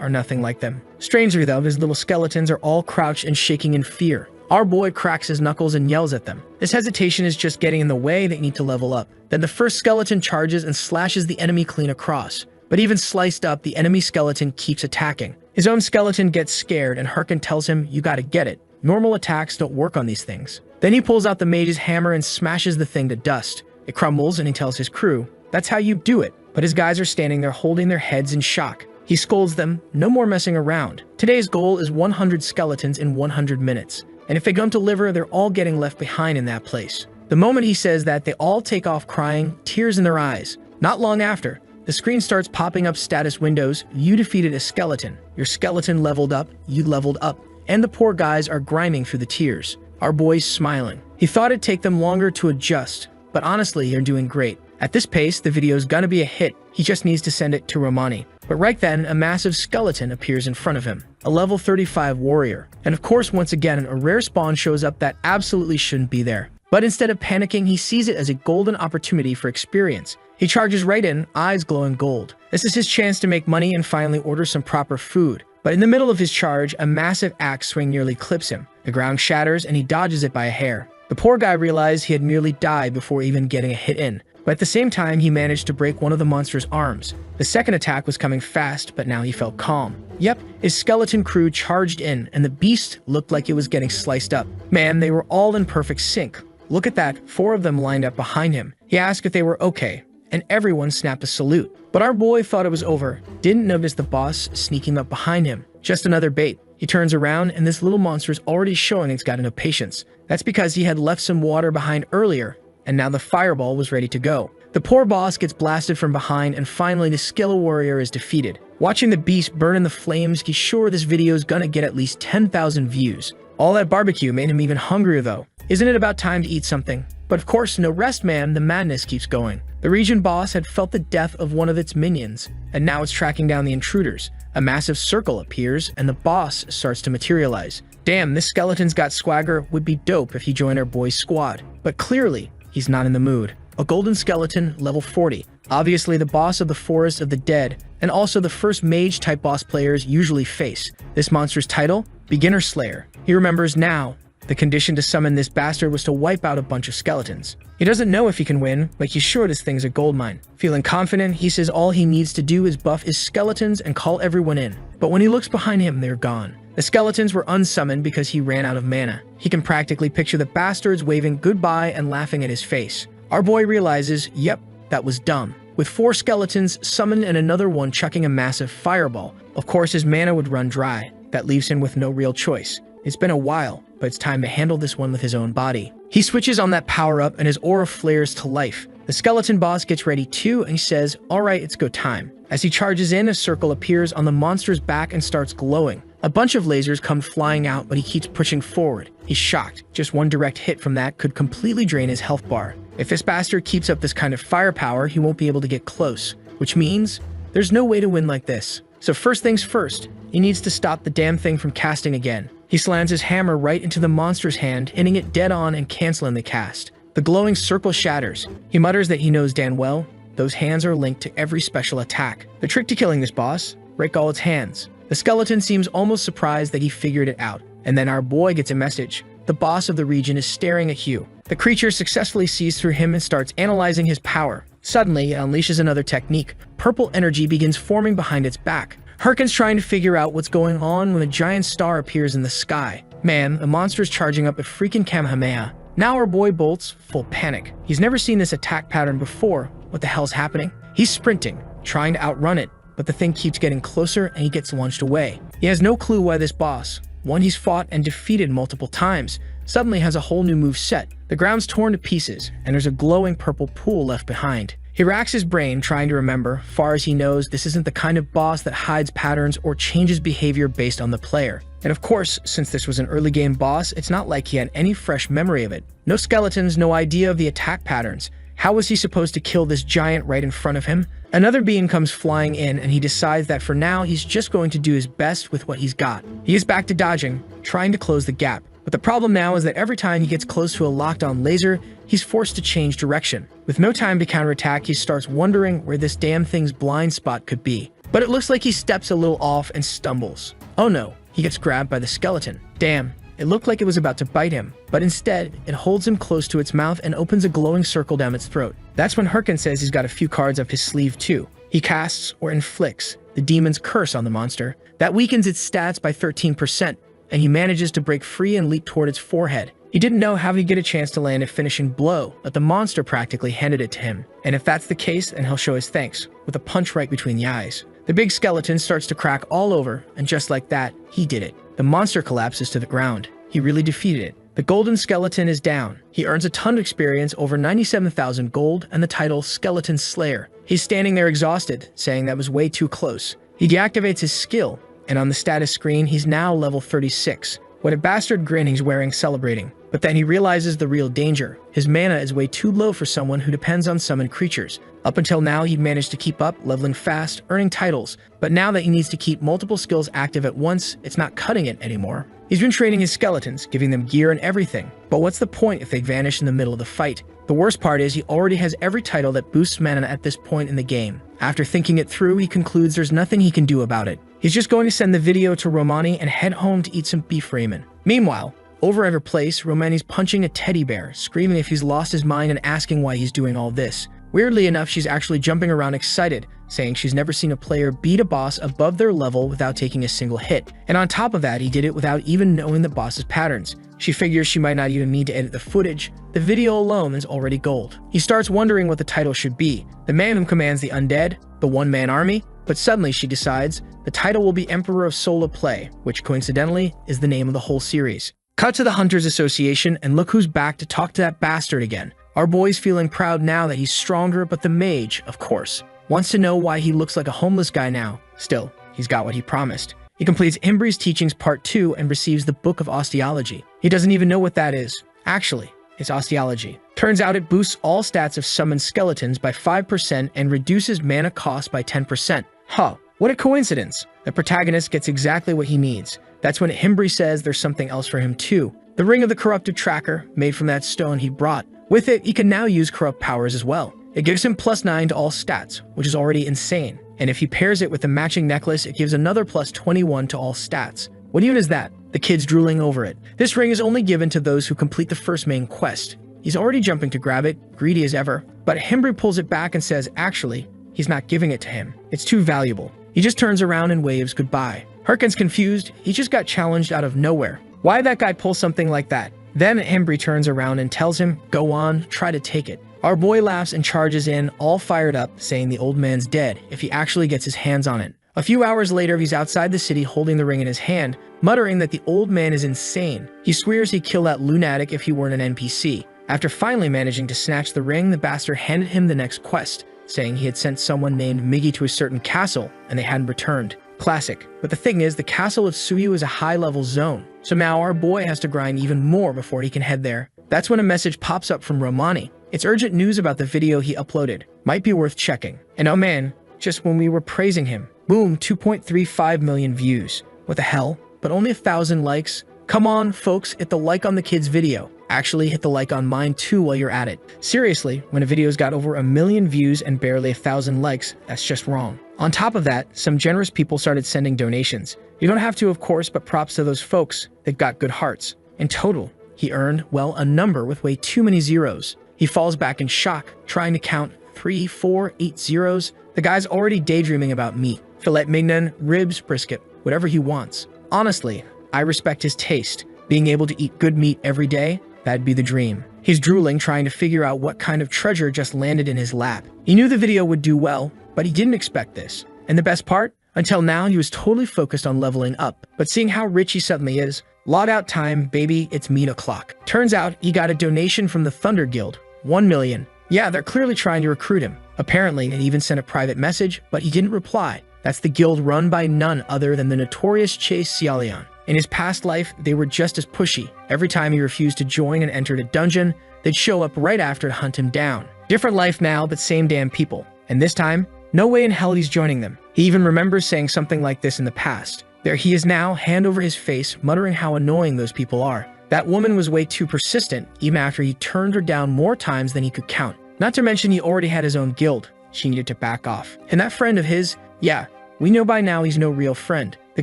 are nothing like them. Strangely though, his little skeletons are all crouched and shaking in fear. Our boy cracks his knuckles and yells at them. This hesitation is just getting in the way. They need to level up. Then the first skeleton charges and slashes the enemy clean across. But even sliced up, the enemy skeleton keeps attacking. His own skeleton gets scared and Herkin tells him, you gotta get it. Normal attacks don't work on these things. Then he pulls out the mage's hammer and smashes the thing to dust. It crumbles and he tells his crew, that's how you do it. But his guys are standing there holding their heads in shock. He scolds them, no more messing around. Today's goal is 100 skeletons in 100 minutes. And if they don't deliver, they're all getting left behind in that place. The moment he says that, they all take off crying, tears in their eyes. Not long after, the screen starts popping up status windows. You defeated a skeleton. Your skeleton leveled up, you leveled up. And the poor guys are grinding through the tears. Our boy's smiling. He thought it'd take them longer to adjust, but honestly, they're doing great. At this pace, the video's gonna be a hit. He just needs to send it to Romani. But right then, a massive skeleton appears in front of him, a level 35 warrior. And of course, once again, a rare spawn shows up that absolutely shouldn't be there. But instead of panicking, he sees it as a golden opportunity for experience. He charges right in, eyes glowing gold. This is his chance to make money and finally order some proper food. But in the middle of his charge, a massive axe swing nearly clips him. The ground shatters and he dodges it by a hair. The poor guy realized he had nearly died before even getting a hit in. But at the same time, he managed to break one of the monster's arms. The second attack was coming fast, but now he felt calm. Yep, his skeleton crew charged in, and the beast looked like it was getting sliced up. Man, they were all in perfect sync. Look at that, 4 of them lined up behind him. He asked if they were okay, and everyone snapped a salute. But our boy thought it was over, didn't notice the boss sneaking up behind him. Just another bait. He turns around, and this little monster is already showing it's got no patience. That's because he had left some water behind earlier, and now the fireball was ready to go. The poor boss gets blasted from behind, and finally the skeletal warrior is defeated. Watching the beast burn in the flames, he's sure this video is gonna get at least 10,000 views. All that barbecue made him even hungrier though. Isn't it about time to eat something? But of course, no rest man, the madness keeps going. The region boss had felt the death of one of its minions, and now it's tracking down the intruders. A massive circle appears, and the boss starts to materialize. Damn, this skeleton's got swagger, would be dope if he joined our boy's squad. But clearly, he's not in the mood. A golden skeleton, level 40. Obviously the boss of the Forest of the Dead, and also the first mage-type boss players usually face. This monster's title? Beginner Slayer. He remembers now. The condition to summon this bastard was to wipe out a bunch of skeletons. He doesn't know if he can win, but he's sure this thing's a goldmine. Feeling confident, he says all he needs to do is buff his skeletons and call everyone in. But when he looks behind him, they're gone. The skeletons were unsummoned because he ran out of mana. He can practically picture the bastards waving goodbye and laughing at his face. Our boy realizes, yep, that was dumb. With 4 skeletons summoned and another one chucking a massive fireball. Of course, his mana would run dry. That leaves him with no real choice. It's been a while, but it's time to handle this one with his own body. He switches on that power-up and his aura flares to life. The skeleton boss gets ready too, and he says, alright, it's go time. As he charges in, a circle appears on the monster's back and starts glowing. A bunch of lasers come flying out, but he keeps pushing forward. He's shocked. Just one direct hit from that could completely drain his health bar. If this bastard keeps up this kind of firepower, he won't be able to get close, which means there's no way to win like this. So first things first, he needs to stop the damn thing from casting again. He slams his hammer right into the monster's hand, hitting it dead on and canceling the cast. The glowing circle shatters. He mutters that he knows damn well those hands are linked to every special attack. The trick to killing this boss? Break all its hands. The skeleton seems almost surprised that he figured it out. And then our boy gets a message. The boss of the region is staring at Hugh. The creature successfully sees through him and starts analyzing his power. Suddenly, it unleashes another technique. Purple energy begins forming behind its back. Herkin's trying to figure out what's going on when a giant star appears in the sky. Man, the monster's charging up a freaking Kamehameha. Now our boy bolts, full panic. He's never seen this attack pattern before. What the hell's happening? He's sprinting, trying to outrun it, but the thing keeps getting closer and he gets launched away. He has no clue why this boss, one he's fought and defeated multiple times, suddenly has a whole new move set. The ground's torn to pieces, and there's a glowing purple pool left behind. He racks his brain trying to remember. Far as he knows, this isn't the kind of boss that hides patterns or changes behavior based on the player. And of course, since this was an early game boss, it's not like he had any fresh memory of it. No skeletons, no idea of the attack patterns. How was he supposed to kill this giant right in front of him? Another being comes flying in, and he decides that for now, he's just going to do his best with what he's got. He is back to dodging, trying to close the gap. But the problem now is that every time he gets close to a locked-on laser, he's forced to change direction. With no time to counterattack, he starts wondering where this damn thing's blind spot could be. But it looks like he steps a little off and stumbles. Oh no, he gets grabbed by the skeleton. Damn, it looked like it was about to bite him, but instead, it holds him close to its mouth and opens a glowing circle down its throat. That's when Herkin says he's got a few cards up his sleeve too. He casts, or inflicts, the demon's curse on the monster. That weakens its stats by 13%. And he manages to break free and leap toward its forehead. He didn't know how he'd get a chance to land a finishing blow, but the monster practically handed it to him. And if that's the case, then he'll show his thanks, with a punch right between the eyes. The big skeleton starts to crack all over, and just like that, he did it. The monster collapses to the ground. He really defeated it. The golden skeleton is down. He earns a ton of experience, over 97,000 gold, and the title Skeleton Slayer. He's standing there exhausted, saying that was way too close. He deactivates his skill, and on the status screen, he's now level 36. What a bastard grin he's wearing, celebrating. But then he realizes the real danger. His mana is way too low for someone who depends on summoned creatures. Up until now, he'd managed to keep up, leveling fast, earning titles. But now that he needs to keep multiple skills active at once, it's not cutting it anymore. He's been training his skeletons, giving them gear and everything. But what's the point if they vanish in the middle of the fight? The worst part is he already has every title that boosts mana at this point in the game. After thinking it through, he concludes there's nothing he can do about it. He's just going to send the video to Romani and head home to eat some beef ramen. Meanwhile, over at her place, Romani's punching a teddy bear, screaming if he's lost his mind and asking why he's doing all this. Weirdly enough, she's actually jumping around excited, saying she's never seen a player beat a boss above their level without taking a single hit. And on top of that, he did it without even knowing the boss's patterns. She figures she might not even need to edit the footage. The video alone is already gold. He starts wondering what the title should be. The man who commands the undead? The one-man army? But suddenly she decides the title will be Emperor of Solo Play, which coincidentally is the name of the whole series. Cut to the Hunters Association, and look who's back to talk to that bastard again. Our boy's feeling proud now that he's stronger, but the mage, of course, wants to know why he looks like a homeless guy now. Still, he's got what he promised. He completes Imbri's Teachings Part 2 and receives the Book of Osteology. He doesn't even know what that is. Actually, it's osteology. Turns out it boosts all stats of summoned skeletons by 5% and reduces mana cost by 10%. Huh, what a coincidence. The protagonist gets exactly what he needs. That's when Himbri says there's something else for him too. The Ring of the Corrupted Tracker, made from that stone he brought. With it, he can now use corrupt powers as well. It gives him +9 to all stats, which is already insane. And if he pairs it with a matching necklace, it gives another +21 to all stats. What even is that? The kid's drooling over it. This ring is only given to those who complete the first main quest. He's already jumping to grab it, greedy as ever. But Himbri pulls it back and says, actually, he's not giving it to him. It's too valuable. He just turns around and waves goodbye. Hirken's confused. He just got challenged out of nowhere. Why'd that guy pull something like that? Then Himbri turns around and tells him, go on, try to take it. Our boy laughs and charges in, all fired up, saying the old man's dead if he actually gets his hands on it. A few hours later, he's outside the city holding the ring in his hand, muttering that the old man is insane. He swears he'd kill that lunatic if he weren't an NPC. After finally managing to snatch the ring, the bastard handed him the next quest, saying he had sent someone named Miggy to a certain castle and they hadn't returned. Classic. But the thing is, the castle of Suyu is a high-level zone, so now our boy has to grind even more before he can head there. That's when a message pops up from Romani. It's urgent news about the video he uploaded. Might be worth checking. And oh man, just when we were praising him, boom, 2.35 million views. What the hell? But only 1,000 likes? Come on, folks, hit the like on the kid's video. Actually, hit the like on mine too while you're at it. Seriously, when a video's got over 1 million views and barely 1,000 likes, that's just wrong. On top of that, some generous people started sending donations. You don't have to, of course, but props to those folks. They've got good hearts. In total, he earned, well, a number with way too many zeros. He falls back in shock, trying to count 3, 4, 8 zeros. The guy's already daydreaming about meat. Filet mignon, ribs, brisket, whatever he wants. Honestly, I respect his taste. Being able to eat good meat every day, that'd be the dream. He's drooling, trying to figure out what kind of treasure just landed in his lap. He knew the video would do well, but he didn't expect this. And the best part? Until now, he was totally focused on leveling up. But seeing how rich he suddenly is, log out time, baby, it's meat o'clock. Turns out he got a donation from the Thunder Guild, 1 million. Yeah, they're clearly trying to recruit him. Apparently, they even sent a private message, but he didn't reply. That's the guild run by none other than the notorious Chase Cialion. In his past life, they were just as pushy. Every time he refused to join and entered a dungeon, they'd show up right after to hunt him down. Different life now, but same damn people. And this time, no way in hell he's joining them. He even remembers saying something like this in the past. There he is now, hand over his face, muttering how annoying those people are. That woman was way too persistent, even after he turned her down more times than he could count. Not to mention he already had his own guild. She needed to back off. And that friend of his, yeah, we know by now he's no real friend. The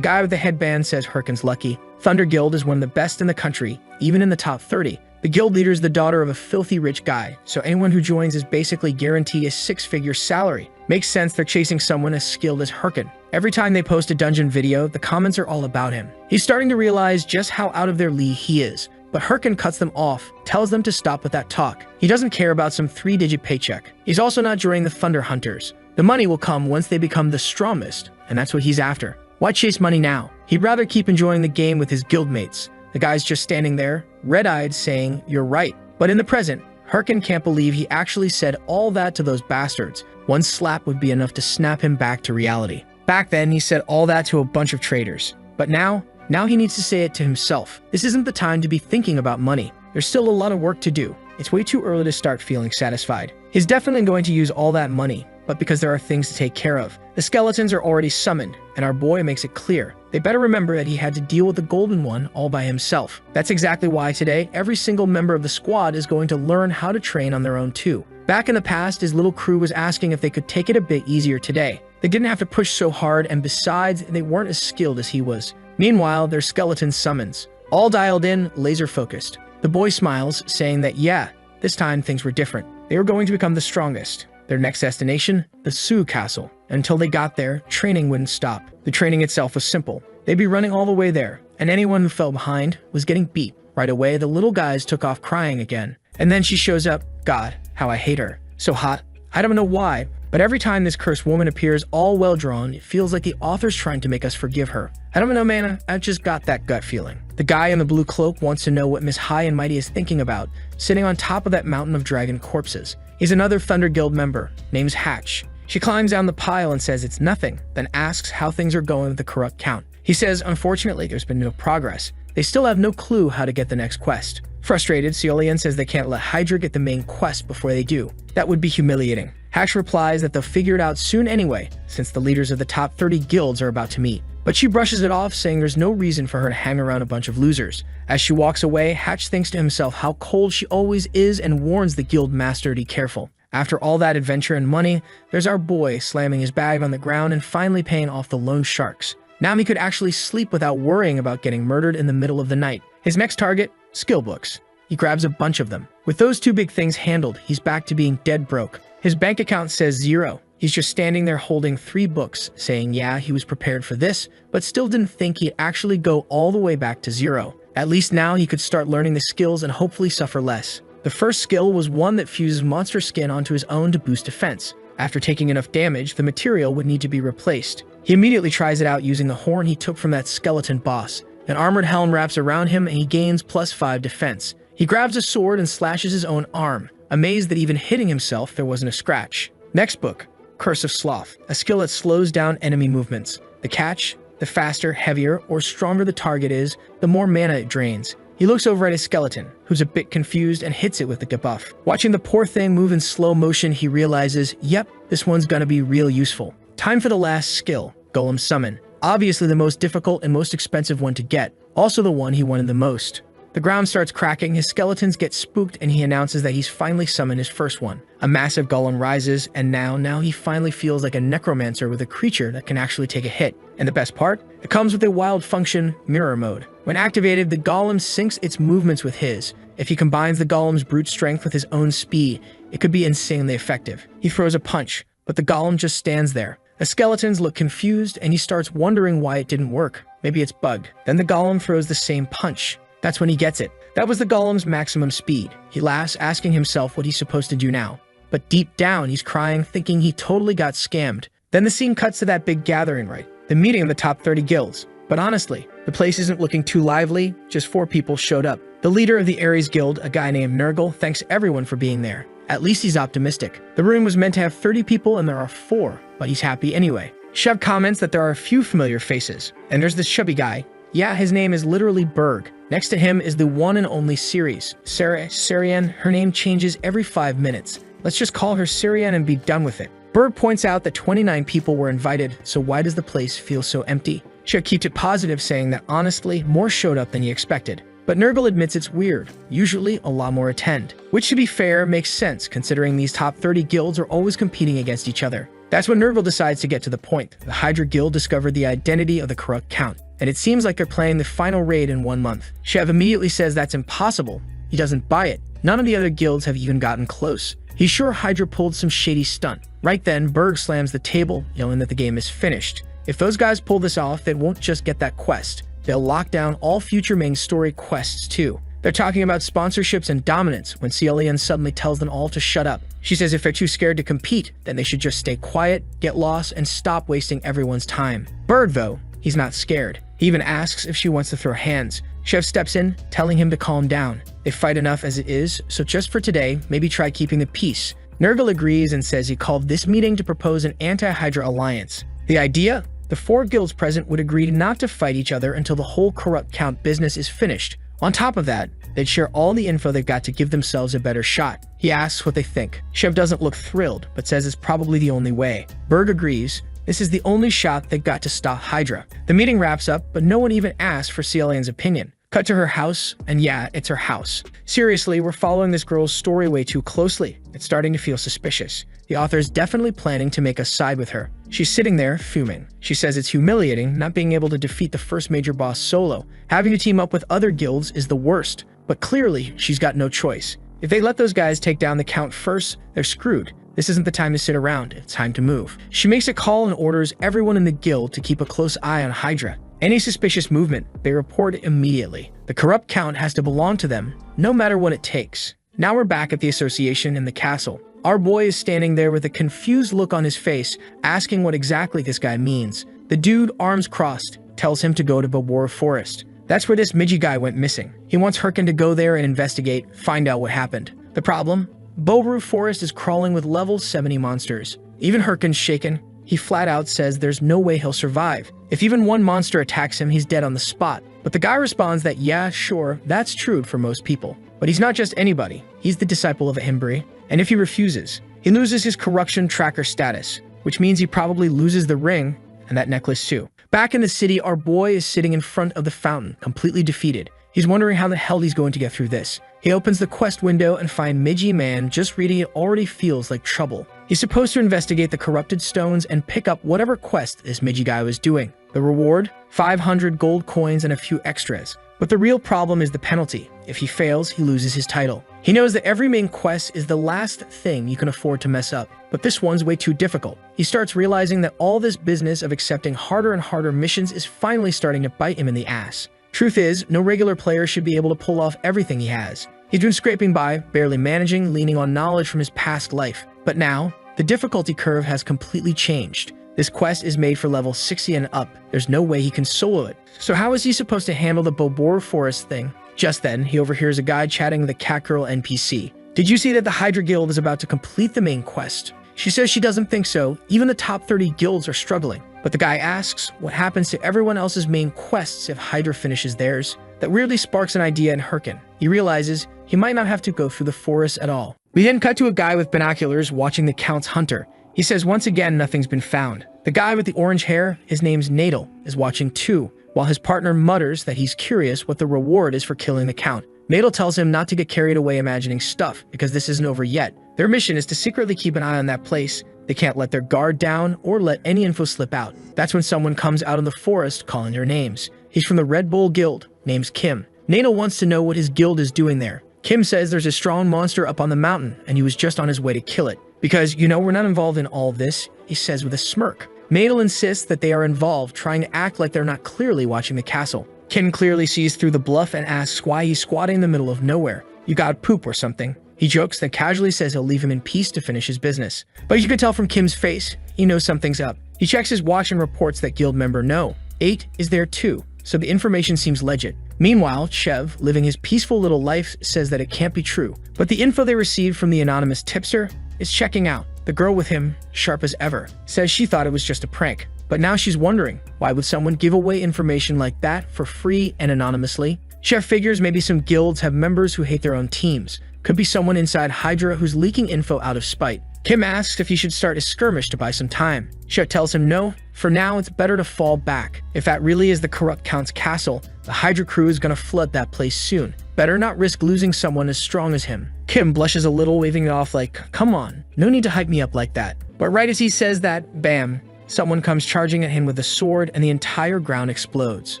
guy with the headband says Hirken's lucky. Thunder Guild is one of the best in the country, even in the top 30. The guild leader is the daughter of a filthy rich guy, so anyone who joins is basically guaranteed a 6-figure salary. Makes sense they're chasing someone as skilled as Hirken. Every time they post a dungeon video, the comments are all about him. He's starting to realize just how out of their league he is. But Hirken cuts them off, tells them to stop with that talk. He doesn't care about some 3-digit paycheck. He's also not joining the Thunder Hunters. The money will come once they become the strongest, and that's what he's after. Why chase money now? He'd rather keep enjoying the game with his guildmates. The guy's just standing there, red-eyed, saying, "You're right." But in the present, Hirken can't believe he actually said all that to those bastards. One slap would be enough to snap him back to reality. Back then, he said all that to a bunch of traitors. But now he needs to say it to himself. This isn't the time to be thinking about money. There's still a lot of work to do. It's way too early to start feeling satisfied. He's definitely going to use all that money, but because there are things to take care of. The skeletons are already summoned, and our boy makes it clear. They better remember that he had to deal with the golden one all by himself. That's exactly why today, every single member of the squad is going to learn how to train on their own too. Back in the past, his little crew was asking if they could take it a bit easier today. They didn't have to push so hard, and besides, they weren't as skilled as he was. Meanwhile, their skeleton summons, all dialed in, laser focused. The boy smiles, saying that yeah, this time things were different. They were going to become the strongest. Their next destination, the Su Castle. Until they got there, training wouldn't stop. The training itself was simple. They'd be running all the way there, and anyone who fell behind was getting beat. Right away, the little guys took off crying again. And then she shows up. God, how I hate her. So hot. I don't know why, but every time this cursed woman appears all well-drawn, it feels like the author's trying to make us forgive her. I don't know, man, I just got that gut feeling. The guy in the blue cloak wants to know what Miss High and Mighty is thinking about, sitting on top of that mountain of dragon corpses. He's another Thunder Guild member, name's Hatch. She climbs down the pile and says it's nothing, then asks how things are going with the corrupt count. He says, unfortunately, there's been no progress. They still have no clue how to get the next quest. Frustrated, Ceolian says they can't let Hydra get the main quest before they do. That would be humiliating. Hatch replies that they'll figure it out soon anyway, since the leaders of the top 30 guilds are about to meet. But she brushes it off, saying there's no reason for her to hang around a bunch of losers. As she walks away, Hatch thinks to himself how cold she always is and warns the guild master to be careful. After all that adventure and money, there's our boy slamming his bag on the ground and finally paying off the loan sharks. Now he could actually sleep without worrying about getting murdered in the middle of the night. His next target? Skill books. He grabs a bunch of them. With those two big things handled, he's back to being dead broke. His bank account says 0. He's just standing there holding 3 books, saying yeah, he was prepared for this, but still didn't think he'd actually go all the way back to 0. At least now he could start learning the skills and hopefully suffer less. The first skill was one that fuses monster skin onto his own to boost defense. After taking enough damage, the material would need to be replaced. He immediately tries it out using the horn he took from that skeleton boss. An armored helm wraps around him and he gains +5 defense. He grabs a sword and slashes his own arm, amazed that even hitting himself there wasn't a scratch. Next book, Curse of Sloth, a skill that slows down enemy movements. The catch? The faster, heavier, or stronger the target is, the more mana it drains. He looks over at his skeleton, who's a bit confused, and hits it with the debuff. Watching the poor thing move in slow motion, he realizes, yep, this one's gonna be real useful. Time for the last skill, Golem Summon. Obviously the most difficult and most expensive one to get, also the one he wanted the most. The ground starts cracking, his skeletons get spooked, and he announces that he's finally summoned his first one. A massive golem rises, and now he finally feels like a necromancer with a creature that can actually take a hit. And the best part? It comes with a wild function, Mirror Mode. When activated, the golem syncs its movements with his. If he combines the golem's brute strength with his own speed, it could be insanely effective. He throws a punch, but the golem just stands there. The skeletons look confused, and he starts wondering why it didn't work. Maybe it's bugged. Then the golem throws the same punch. That's when he gets it. That was the golem's maximum speed. He laughs, asking himself what he's supposed to do now. But deep down, he's crying, thinking he totally got scammed. Then the scene cuts to that big gathering, right? The meeting of the top 30 guilds. But honestly, the place isn't looking too lively. Just 4 people showed up. The leader of the Ares Guild, a guy named Nurgle, thanks everyone for being there. At least he's optimistic. The room was meant to have 30 people and there are 4, but he's happy anyway. Shev comments that there are a few familiar faces. And there's this chubby guy. Yeah, his name is literally Berg. Next to him is the one and only Ceres. Syrian, her name changes every 5 minutes. Let's just call her Syrian and be done with it. Berg points out that 29 people were invited, so why does the place feel so empty? Shev keeps it positive, saying that honestly, more showed up than he expected. But Nurgle admits it's weird. Usually, a lot more attend. Which, to be fair, makes sense, considering these top 30 guilds are always competing against each other. That's when Nurgle decides to get to the point. The Hydra Guild discovered the identity of the corrupt count, and it seems like they're planning the final raid in 1 month. Shev immediately says that's impossible. He doesn't buy it. None of the other guilds have even gotten close. He's sure Hydra pulled some shady stunt. Right then, Berg slams the table, yelling that the game is finished. If those guys pull this off, they won't just get that quest. They'll lock down all future main story quests too. They're talking about sponsorships and dominance when Ceolian suddenly tells them all to shut up. She says if they're too scared to compete, then they should just stay quiet, get lost, and stop wasting everyone's time. Berg, though, he's not scared. He even asks if she wants to throw hands. Shev steps in, telling him to calm down. They fight enough as it is, so just for today, maybe try keeping the peace. Nurgle agrees and says he called this meeting to propose an anti-Hydra alliance. The idea? The 4 guilds present would agree not to fight each other until the whole corrupt count business is finished. On top of that, they'd share all the info they've got to give themselves a better shot. He asks what they think. Shev doesn't look thrilled, but says it's probably the only way. Berg agrees. This is the only shot they've got to stop Hydra. The meeting wraps up, but no one even asks for Ceolian's opinion. Cut to her house, and yeah, it's her house. Seriously, we're following this girl's story way too closely. It's starting to feel suspicious. The author is definitely planning to make us side with her. She's sitting there, fuming. She says it's humiliating not being able to defeat the first major boss solo. Having to team up with other guilds is the worst, but clearly she's got no choice. If they let those guys take down the Count first, they're screwed. This isn't the time to sit around, it's time to move. She makes a call and orders everyone in the guild to keep a close eye on Hydra. Any suspicious movement, they report immediately. The corrupt Count has to belong to them, no matter what it takes. Now we're back at the association in the castle. Our boy is standing there with a confused look on his face, asking what exactly this guy means. The dude, arms crossed, tells him to go to Bobora Forest. That's where this Midgie guy went missing. He wants Herkin to go there and investigate, find out what happened. The problem? Bobora Forest is crawling with level 70 monsters. Even Herkin's shaken. He flat out says there's no way he'll survive. If even one monster attacks him, he's dead on the spot. But the guy responds that yeah, sure, that's true for most people. But he's not just anybody. He's the disciple of Himbri. And if he refuses, he loses his corruption tracker status, which means he probably loses the ring and that necklace too. Back in the city, our boy is sitting in front of the fountain, completely defeated. He's wondering how the hell he's going to get through this. He opens the quest window and finds Midgie Man. Just reading it already feels like trouble. He's supposed to investigate the corrupted stones and pick up whatever quest this Midgie guy was doing. The reward? 500 gold coins and a few extras. But the real problem is the penalty. If he fails, he loses his title. He knows that every main quest is the last thing you can afford to mess up, but this one's way too difficult. He starts realizing that all this business of accepting harder and harder missions is finally starting to bite him in the ass. Truth is, no regular player should be able to pull off everything he has. He's been scraping by, barely managing, leaning on knowledge from his past life. But now, the difficulty curve has completely changed. This quest is made for level 60 and up. There's no way he can solo it. So how is he supposed to handle the Bobora Forest thing? Just then, he overhears a guy chatting with a cat girl NPC. Did you see that the Hydra Guild is about to complete the main quest? She says she doesn't think so. Even the top 30 guilds are struggling. But the guy asks what happens to everyone else's main quests if Hydra finishes theirs. That weirdly sparks an idea in Herkin. He realizes he might not have to go through the forest at all. We then cut to a guy with binoculars watching the Count's hunter. He says once again nothing's been found. The guy with the orange hair, his name's Nadal, is watching too, while his partner mutters that he's curious what the reward is for killing the Count. Nadal tells him not to get carried away imagining stuff, because this isn't over yet. Their mission is to secretly keep an eye on that place. They can't let their guard down or let any info slip out. That's when someone comes out of the forest calling their names. He's from the Red Bull Guild, name's Kim. Nadal wants to know what his guild is doing there. Kim says there's a strong monster up on the mountain, and he was just on his way to kill it. Because, you know, we're not involved in all of this, he says with a smirk. Nadal insists that they are involved, trying to act like they're not clearly watching the castle. Kim clearly sees through the bluff and asks why he's squatting in the middle of nowhere. You got poop or something. He jokes, then casually says he'll leave him in peace to finish his business. But you can tell from Kim's face, he knows something's up. He checks his watch and reports that guild member No. 8 is there too, so the information seems legit. Meanwhile, Chev, living his peaceful little life, says that it can't be true. But the info they received from the anonymous tipster is checking out. The girl with him, sharp as ever, says she thought it was just a prank. But now she's wondering, why would someone give away information like that for free and anonymously? Chef figures maybe some guilds have members who hate their own teams. Could be someone inside Hydra who's leaking info out of spite. Kim asks if he should start a skirmish to buy some time. Chef tells him no, for now it's better to fall back. If that really is the corrupt Count's castle, the Hydra crew is gonna flood that place soon. Better not risk losing someone as strong as him. Kim blushes a little, waving it off like, come on, no need to hype me up like that. But right as he says that, bam, someone comes charging at him with a sword and the entire ground explodes.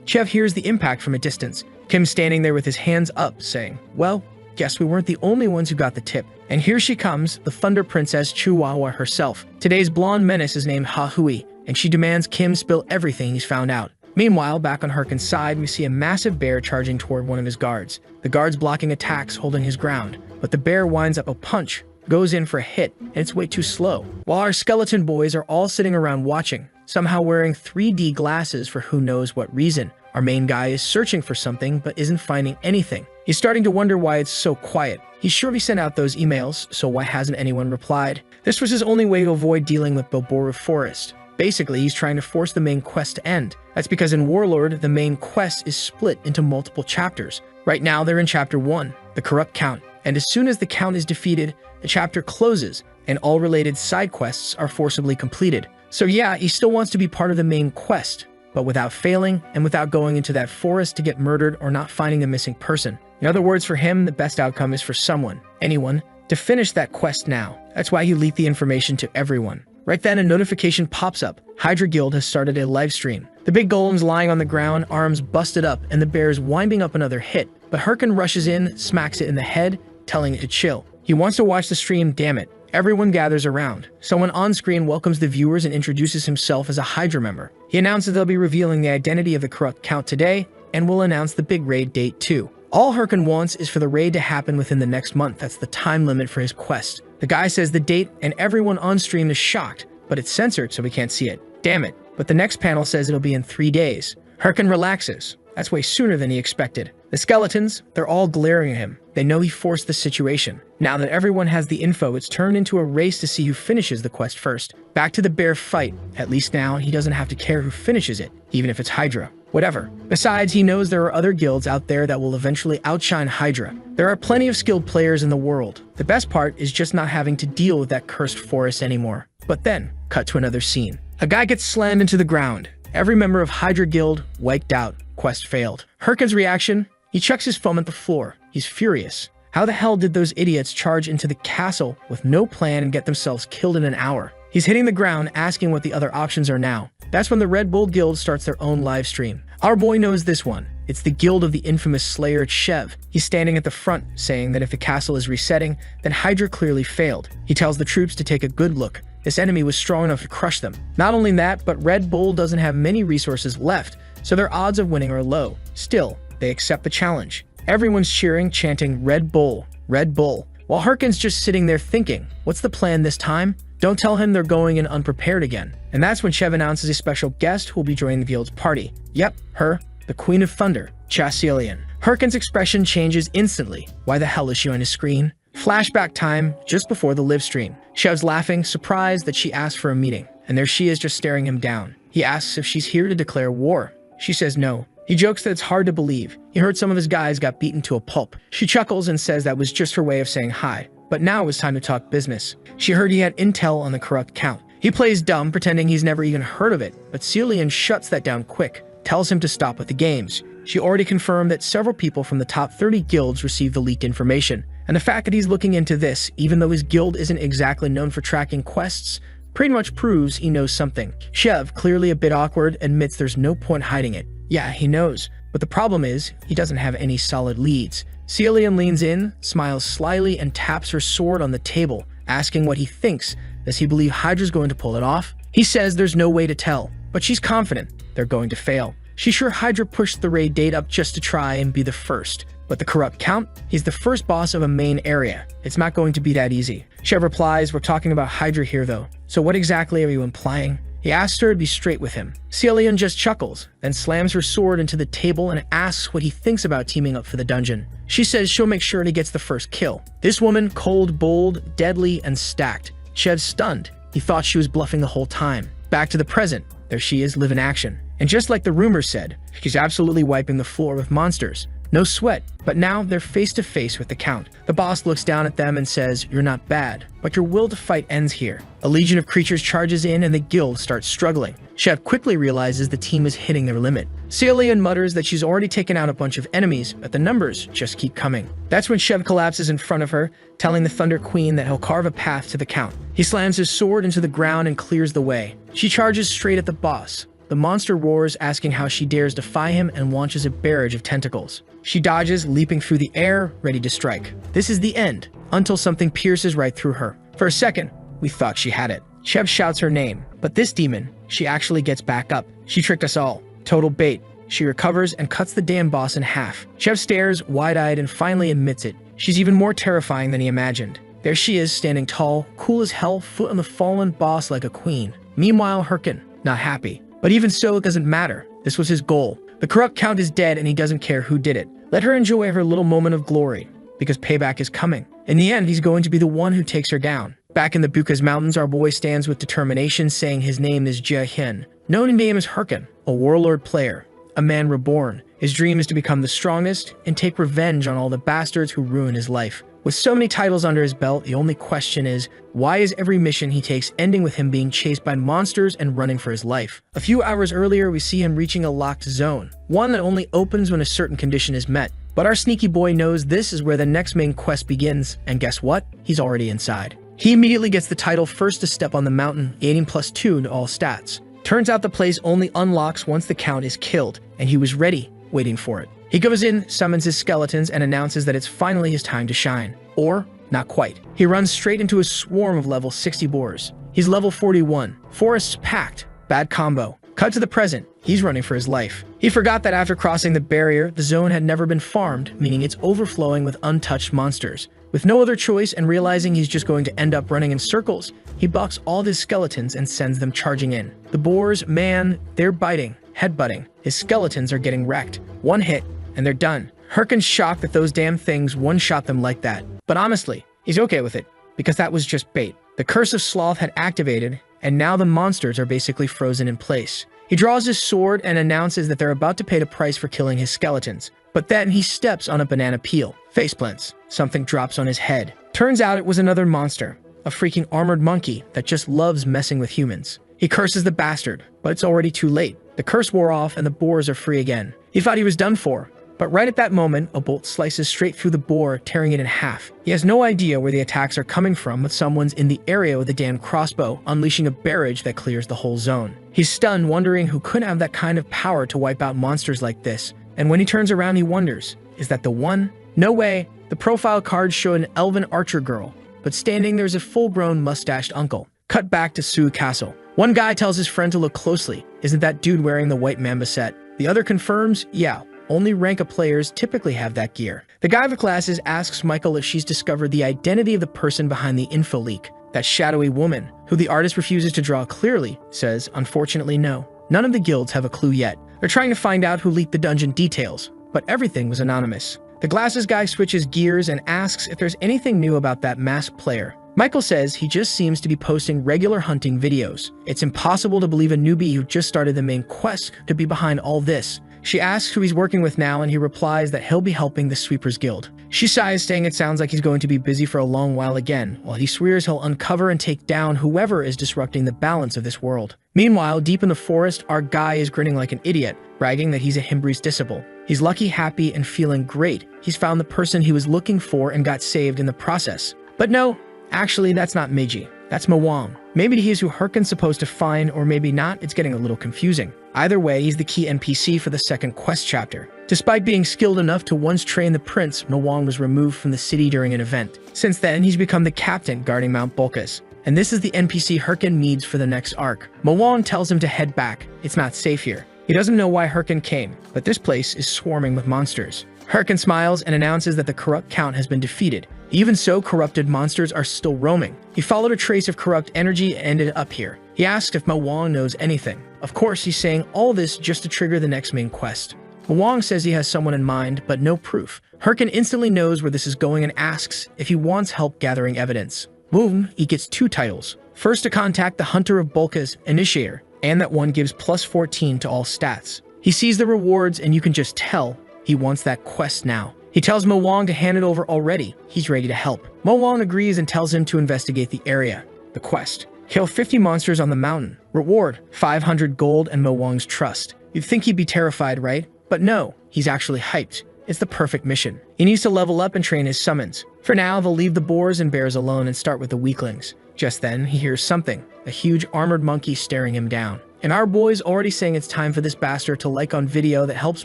Chev hears the impact from a distance. Kim's standing there with his hands up, saying, well, guess we weren't the only ones who got the tip. And here she comes, the Thunder Princess Chihuahua herself. Today's blonde menace is named Ha Hui, and she demands Kim spill everything he's found out. Meanwhile, back on Herkin's side, we see a massive bear charging toward one of his guards. The guard's blocking attacks, holding his ground. But the bear winds up a punch, goes in for a hit, and it's way too slow. While our skeleton boys are all sitting around watching, somehow wearing 3D glasses for who knows what reason. Our main guy is searching for something, but isn't finding anything. He's starting to wonder why it's so quiet. He surely sent out those emails, so why hasn't anyone replied? This was his only way to avoid dealing with Bobora Forest. Basically, he's trying to force the main quest to end. That's because in Warlord, the main quest is split into multiple chapters. Right now, they're in Chapter 1, the Corrupt Count. And as soon as the Count is defeated, the chapter closes, and all related side quests are forcibly completed. So yeah, he still wants to be part of the main quest, but without failing and without going into that forest to get murdered or not finding the missing person. In other words, for him, the best outcome is for someone, anyone, to finish that quest now. That's why he leaked the information to everyone. Right then, a notification pops up. Hydra Guild has started a live stream. The big golem's lying on the ground, arms busted up, and the bear's winding up another hit. But Hyrkin rushes in, smacks it in the head, telling it to chill. He wants to watch the stream, damn it. Everyone gathers around. Someone on screen welcomes the viewers and introduces himself as a Hydra member. He announces they'll be revealing the identity of the corrupt count today, and will announce the big raid date too. All Hyrkin wants is for the raid to happen within the next month. That's the time limit for his quest. The guy says the date, and everyone on stream is shocked, but it's censored so we can't see it. Damn it. But the next panel says it'll be in 3 days. Hyrkin relaxes. That's way sooner than he expected. The skeletons, they're all glaring at him. They know he forced the situation. Now that everyone has the info, it's turned into a race to see who finishes the quest first. Back to the bear fight. At least now, he doesn't have to care who finishes it, even if it's Hydra. Whatever. Besides, he knows there are other guilds out there that will eventually outshine Hydra. There are plenty of skilled players in the world. The best part is just not having to deal with that cursed forest anymore. But then, cut to another scene. A guy gets slammed into the ground. Every member of Hydra Guild wiped out. Quest failed. Hyrkin's reaction? He chucks his phone at the floor. He's furious. How the hell did those idiots charge into the castle with no plan and get themselves killed in an hour? He's hitting the ground, asking what the other options are now. That's when the Red Bull Guild starts their own live stream. Our boy knows this one. It's the guild of the infamous Slayer Chev. He's standing at the front, saying that if the castle is resetting, then Hydra clearly failed. He tells the troops to take a good look. This enemy was strong enough to crush them. Not only that, but Red Bull doesn't have many resources left, so their odds of winning are low. Still, they accept the challenge. Everyone's cheering, chanting Red Bull, Red Bull, while Hyrkin's just sitting there thinking, what's the plan this time? Don't tell him they're going in unprepared again. And that's when Chev announces a special guest who will be joining the guild's party. Yep, her, the Queen of Thunder, Chasilian. Hyrkin's expression changes instantly. Why the hell is she on his screen? Flashback time, just before the live stream. Chev's laughing, surprised that she asked for a meeting. And there she is just staring him down. He asks if she's here to declare war. She says no. He jokes that it's hard to believe. He heard some of his guys got beaten to a pulp. She chuckles and says that was just her way of saying hi. But now it was time to talk business. She heard he had intel on the corrupt count. He plays dumb, pretending he's never even heard of it, but Celian shuts that down quick, tells him to stop with the games. She already confirmed that several people from the top 30 guilds received the leaked information, and the fact that he's looking into this, even though his guild isn't exactly known for tracking quests, pretty much proves he knows something. Chev, clearly a bit awkward, admits there's no point hiding it. Yeah, he knows, but the problem is, he doesn't have any solid leads. Celian leans in, smiles slyly, and taps her sword on the table, asking what he thinks. Does he believe Hydra's going to pull it off? He says there's no way to tell, but she's confident they're going to fail. She's sure Hydra pushed the raid date up just to try and be the first. But the corrupt count? He's the first boss of a main area. It's not going to be that easy. Chev replies, we're talking about Hydra here though. So what exactly are you implying? He asks her to be straight with him. Celian just chuckles, then slams her sword into the table and asks what he thinks about teaming up for the dungeon. She says she'll make sure he gets the first kill. This woman, cold, bold, deadly, and stacked. Chev's stunned. He thought she was bluffing the whole time. Back to the present. There she is, live in action. And just like the rumors said, she's absolutely wiping the floor with monsters. No sweat, but now they're face to face with the Count. The boss looks down at them and says, you're not bad, but your will to fight ends here. A legion of creatures charges in and the guild starts struggling. Chev quickly realizes the team is hitting their limit. Celian mutters that she's already taken out a bunch of enemies, but the numbers just keep coming. That's when Chev collapses in front of her, telling the Thunder Queen that he'll carve a path to the Count. He slams his sword into the ground and clears the way. She charges straight at the boss. The monster roars, asking how she dares defy him, and launches a barrage of tentacles. She dodges, leaping through the air, ready to strike. This is the end, until something pierces right through her. For a second, we thought she had it. Chev shouts her name, but this demon, she actually gets back up. She tricked us all. Total bait. She recovers and cuts the damn boss in half. Chev stares, wide-eyed, and finally admits it. She's even more terrifying than he imagined. There she is, standing tall, cool as hell, foot on the fallen boss like a queen. Meanwhile, Hyrkin, not happy. But even so, it doesn't matter. This was his goal. The corrupt Count is dead and he doesn't care who did it. Let her enjoy her little moment of glory, because payback is coming. In the end, he's going to be the one who takes her down. Back in the Bukas Mountains, our boy stands with determination, saying his name is Jia Hin. Known in name as Hyrkin, a warlord player, a man reborn. His dream is to become the strongest and take revenge on all the bastards who ruin his life. With so many titles under his belt, the only question is, why is every mission he takes ending with him being chased by monsters and running for his life? A few hours earlier, we see him reaching a locked zone, one that only opens when a certain condition is met. But our sneaky boy knows this is where the next main quest begins, and guess what? He's already inside. He immediately gets the title First to Step on the Mountain, gaining +2 to all stats. Turns out the place only unlocks once the count is killed, and he was ready, waiting for it. He goes in, summons his skeletons, and announces that it's finally his time to shine. Or, not quite. He runs straight into a swarm of level 60 boars. He's level 41. Forest's packed. Bad combo. Cut to the present. He's running for his life. He forgot that after crossing the barrier, the zone had never been farmed, meaning it's overflowing with untouched monsters. With no other choice and realizing he's just going to end up running in circles, he bucks all of his skeletons and sends them charging in. The boars, man, they're biting, headbutting. His skeletons are getting wrecked. One hit, and they're done. Herkin's shocked that those damn things one-shot them like that. But honestly, he's okay with it, because that was just bait. The Curse of Sloth had activated, and now the monsters are basically frozen in place. He draws his sword and announces that they're about to pay the price for killing his skeletons. But then he steps on a banana peel. Faceplants. Something drops on his head. Turns out it was another monster. A freaking armored monkey that just loves messing with humans. He curses the bastard, but it's already too late. The curse wore off and the boars are free again. He thought he was done for. But right at that moment, a bolt slices straight through the boar, tearing it in half. He has no idea where the attacks are coming from, but someone's in the area with a damn crossbow, unleashing a barrage that clears the whole zone. He's stunned, wondering who could have that kind of power to wipe out monsters like this. And when he turns around, he wonders, is that the one? No way. The profile cards show an elven archer girl, but standing there's a full-grown mustached uncle. Cut back to Sioux Castle. One guy tells his friend to look closely. Isn't that dude wearing the white mamba set? The other confirms, yeah. Only rank of players typically have that gear. The guy with glasses asks Michael if she's discovered the identity of the person behind the info leak. That shadowy woman, who the artist refuses to draw clearly, says, unfortunately no. None of the guilds have a clue yet. They're trying to find out who leaked the dungeon details, but everything was anonymous. The glasses guy switches gears and asks if there's anything new about that masked player. Michael says he just seems to be posting regular hunting videos. It's impossible to believe a newbie who just started the main quest could be behind all this. She asks who he's working with now, and he replies that he'll be helping the Sweepers Guild. She sighs, saying it sounds like he's going to be busy for a long while again, while he swears he'll uncover and take down whoever is disrupting the balance of this world. Meanwhile, deep in the forest, our guy is grinning like an idiot, bragging that he's a Himbre's disciple. He's lucky, happy, and feeling great. He's found the person he was looking for and got saved in the process. But no, actually, that's not Meiji. That's Mawang. Maybe he's who Herkin's supposed to find, or maybe not. It's getting a little confusing. Either way, he's the key NPC for the second quest chapter. Despite being skilled enough to once train the prince, Mawang was removed from the city during an event. Since then, he's become the captain guarding Mount Bulkas. And this is the NPC Herkin needs for the next arc. Mawang tells him to head back. It's not safe here. He doesn't know why Herkin came, but this place is swarming with monsters. Herkin smiles and announces that the corrupt count has been defeated. Even so, corrupted monsters are still roaming. He followed a trace of corrupt energy and ended up here. He asks if Mawang knows anything. Of course, he's saying all this just to trigger the next main quest. Mawang says he has someone in mind, but no proof. Herkin instantly knows where this is going and asks if he wants help gathering evidence. Boom, he gets 2 titles. First to contact the Hunter of Bulkas, Initiator, and that one gives +14 to all stats. He sees the rewards and you can just tell he wants that quest now. He tells Mawang to hand it over already. He's ready to help. Mawang agrees and tells him to investigate the area. The quest. Kill 50 monsters on the mountain. Reward, 500 gold and Mawang's trust. You'd think he'd be terrified, right? But no, he's actually hyped. It's the perfect mission. He needs to level up and train his summons. For now, they'll leave the boars and bears alone and start with the weaklings. Just then, he hears something. A huge armored monkey staring him down. And our boy's already saying it's time for this bastard to like on video that helps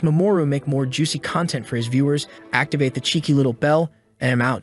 Mamoru make more juicy content for his viewers, activate the cheeky little bell, and I'm out.